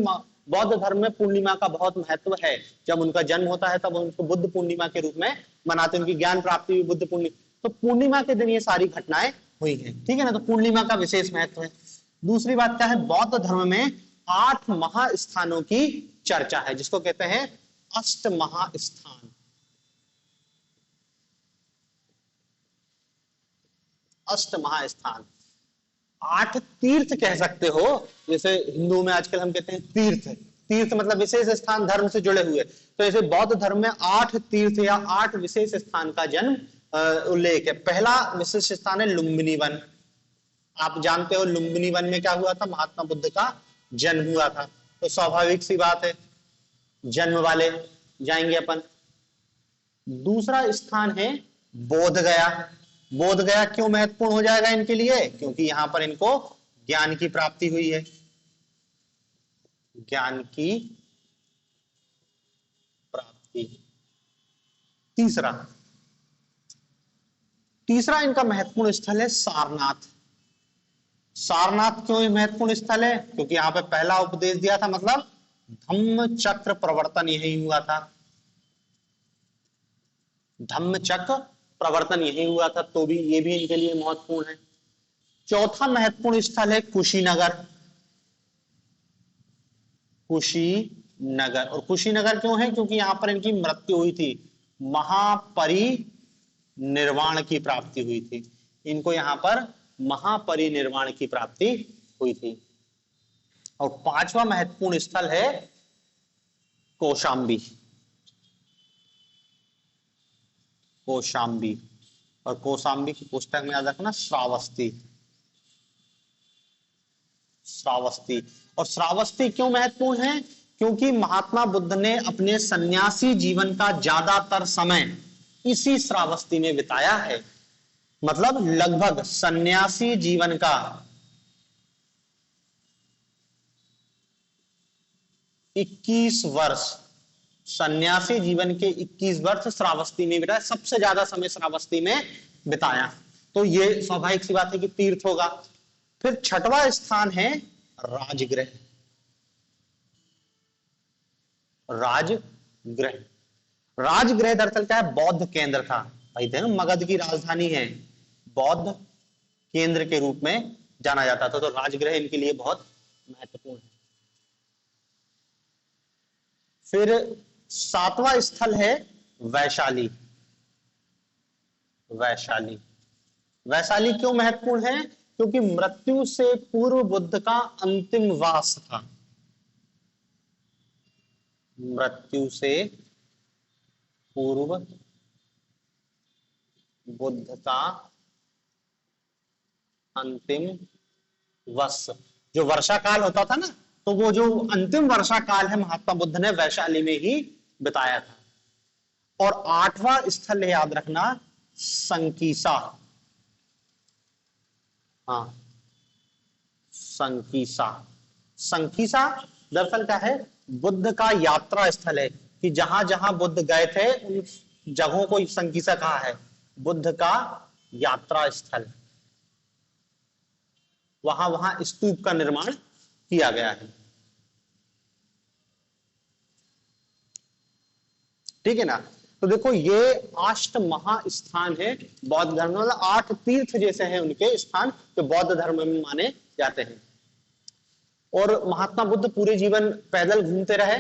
बौद्ध धर्म में पूर्णिमा का बहुत महत्व है। जब उनका जन्म होता है तब उनको बुद्ध पूर्णिमा के रूप में मनाते हैं, उनकी ज्ञान प्राप्ति भी बुद्ध पूर्णिमा, तो पूर्णिमा के दिन ये सारी घटनाएं हुई हैं। ठीक है ना। तो पूर्णिमा का विशेष महत्व है। दूसरी बात क्या है, बौद्ध धर्म में 8 महास्थानों की चर्चा है, जिसको कहते हैं अष्ट महास्थान। अष्ट महास्थान, 8 तीर्थ कह सकते हो। जैसे हिंदू में आजकल हम कहते हैं तीर्थ, तीर्थ मतलब विशेष स्थान धर्म से जुड़े हुए। तो ऐसे बौद्ध धर्म में 8 तीर्थ या 8 विशेष स्थान का जन्म उल्लेख है। पहला विशेष स्थान है लुम्बिनी वन। आप जानते हो लुम्बिनी वन में क्या हुआ था, महात्मा बुद्ध का जन्म हुआ था। तो स्वाभाविक सी बात है, जन्म वाले जाएंगे अपन। दूसरा स्थान है बोध गया। बोध गया क्यों महत्वपूर्ण हो जाएगा इनके लिए, क्योंकि यहां पर इनको ज्ञान की प्राप्ति हुई है। ज्ञान की प्राप्ति। तीसरा इनका महत्वपूर्ण स्थल है सारनाथ। सारनाथ क्यों महत्वपूर्ण स्थल है, क्योंकि यहां पे पहला उपदेश दिया था, मतलब धम्म चक्र प्रवर्तन यही हुआ था। धम्म चक्र प्रवर्तन यही हुआ था, तो भी ये भी इनके लिए महत्वपूर्ण है। चौथा महत्वपूर्ण स्थल है कुशीनगर। कुशीनगर, और कुशीनगर क्यों है, क्योंकि यहां पर इनकी मृत्यु हुई थी, महापरिनिर्वाण की प्राप्ति हुई थी। इनको यहां पर महापरिनिर्वाण की प्राप्ति हुई थी। और पांचवा महत्वपूर्ण स्थल है कौशाम्बी। कौशाम्बी, और कौशाम्बी की पुस्तक में याद रखना श्रावस्ती। श्रावस्ती, और श्रावस्ती क्यों महत्वपूर्ण है, क्योंकि महात्मा बुद्ध ने अपने सन्यासी जीवन का ज्यादातर समय इसी श्रावस्ती में बिताया है। मतलब लगभग सन्यासी जीवन का 21 वर्ष, सन्यासी जीवन के 21 वर्ष श्रावस्ती में बिताया, सबसे ज्यादा समय श्रावस्ती में बिताया। तो ये स्वाभाविक सी बात है कि तीर्थ होगा। फिर छठवां स्थान है राजगृह। राजगृह, राजगृह दरअसल क्या है, बौद्ध केंद्र था। भाई थे मगध की राजधानी है, बौद्ध केंद्र के रूप में जाना जाता था। तो राजगृह इनके लिए बहुत महत्वपूर्ण है। फिर सातवां स्थल है वैशाली। वैशाली, वैशाली क्यों महत्वपूर्ण है, क्योंकि मृत्यु से पूर्व बुद्ध का अंतिम वास था। मृत्यु से पूर्व बुद्ध का अंतिम वर्ष, जो वर्षा काल होता था ना, तो वो जो अंतिम वर्षा काल है महात्मा बुद्ध ने वैशाली में ही बिताया था। और आठवां स्थल याद रखना संकीसा। हाँ, संकीसा। संकीसा दरअसल क्या है, बुद्ध का यात्रा स्थल है, कि जहां जहां बुद्ध गए थे उन जगहों को संकीसा कहा है, बुद्ध का यात्रा स्थल। वहां वहां स्तूप का निर्माण किया गया है। ठीक है ना। तो देखो ये 8 महास्थान है बौद्ध धर्म में, मतलब 8 तीर्थ जैसे हैं उनके स्थान जो बौद्ध धर्म में माने जाते हैं। और महात्मा बुद्ध पूरे जीवन पैदल घूमते रहे,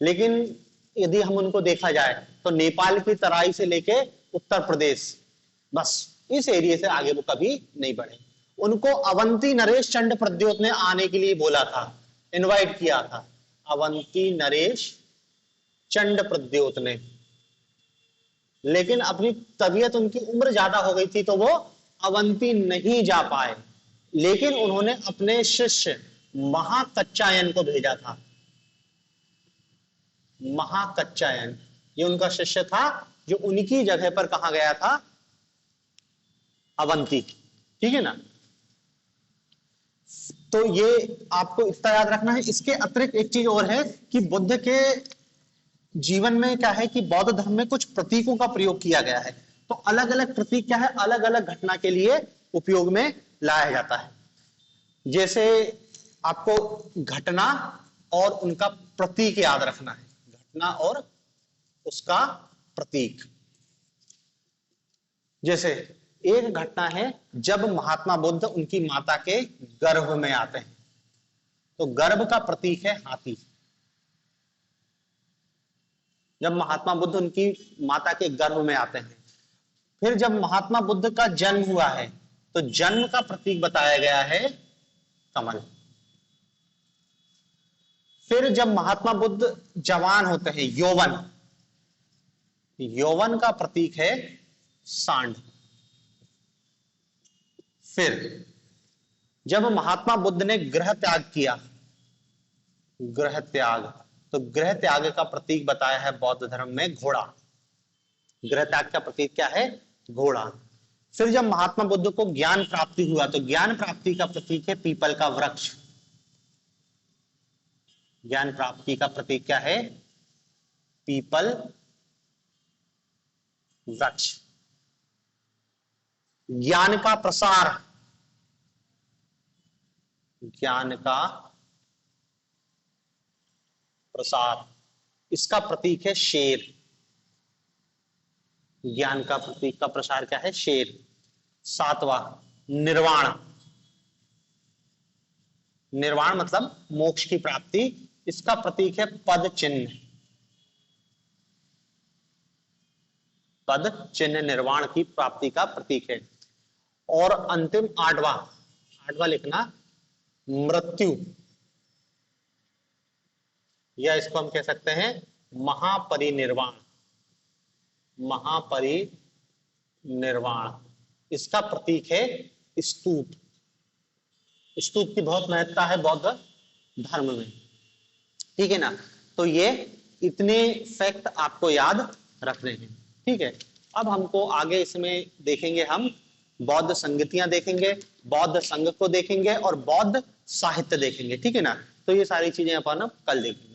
लेकिन यदि हम उनको देखा जाए तो नेपाल की तराई से लेके उत्तर प्रदेश, बस इस एरिया से आगे वो कभी नहीं बढ़े। उनको अवंती नरेश चंड प्रद्योत ने आने के लिए बोला था, इनवाइट किया था, अवंती नरेश चंड प्रद्योत ने, लेकिन अपनी तबीयत, उनकी उम्र ज्यादा हो गई थी तो वो अवंती नहीं जा पाए। लेकिन उन्होंने अपने शिष्य महाकच्चायन को भेजा था। महाकच्चायन ये उनका शिष्य था, जो उनकी जगह पर कहा गया था, अवंती। ठीक है ना। तो ये आपको इतना याद रखना है। इसके अतिरिक्त एक चीज और है कि बुद्ध के जीवन में क्या है कि बौद्ध धर्म में कुछ प्रतीकों का प्रयोग किया गया है। तो अलग अलग प्रतीक क्या है, अलग अलग घटना के लिए उपयोग में लाया जाता है। जैसे आपको घटना और उनका प्रतीक याद रखना है, घटना और उसका प्रतीक। जैसे एक घटना है जब महात्मा बुद्ध उनकी माता के गर्भ में आते हैं, तो गर्भ का प्रतीक है हाथी। जब महात्मा बुद्ध उनकी माता के गर्भ में आते हैं। फिर जब महात्मा बुद्ध का जन्म हुआ है तो जन्म का प्रतीक बताया गया है कमल। फिर जब महात्मा बुद्ध जवान होते हैं, यौवन, यौवन का प्रतीक है सांड। फिर जब महात्मा बुद्ध ने गृह त्याग किया, गृह त्याग, तो गृह त्याग का प्रतीक बताया है बौद्ध धर्म में घोड़ा। गृह त्याग का प्रतीक क्या है? घोड़ा। फिर जब महात्मा बुद्ध को ज्ञान प्राप्ति हुआ तो ज्ञान प्राप्ति का प्रतीक है पीपल का वृक्ष। ज्ञान प्राप्ति का प्रतीक क्या है? पीपल वृक्ष। ज्ञान का प्रसार, ज्ञान का प्रसार, इसका प्रतीक है शेर। ज्ञान का प्रतीक का प्रसार क्या है? शेर। सातवां निर्वाण, निर्वाण मतलब मोक्ष की प्राप्ति, इसका प्रतीक है पद चिन्ह। पद चिन्ह निर्वाण की प्राप्ति का प्रतीक है। और अंतिम आठवां, आठवां लिखना मृत्यु, या इसको हम कह सकते हैं महापरिनिर्वाण। महापरिनिर्वाण, इसका प्रतीक है स्तूप। स्तूप की बहुत महत्ता है बौद्ध धर्म में, ठीक है ना। तो ये इतने फैक्ट आपको याद रखने हैं, ठीक है। अब हमको आगे इसमें देखेंगे, हम बौद्ध संगतियां देखेंगे, बौद्ध संघ को देखेंगे और बौद्ध साहित्य देखेंगे, ठीक है ना। तो ये सारी चीजें अपन कल देखेंगे।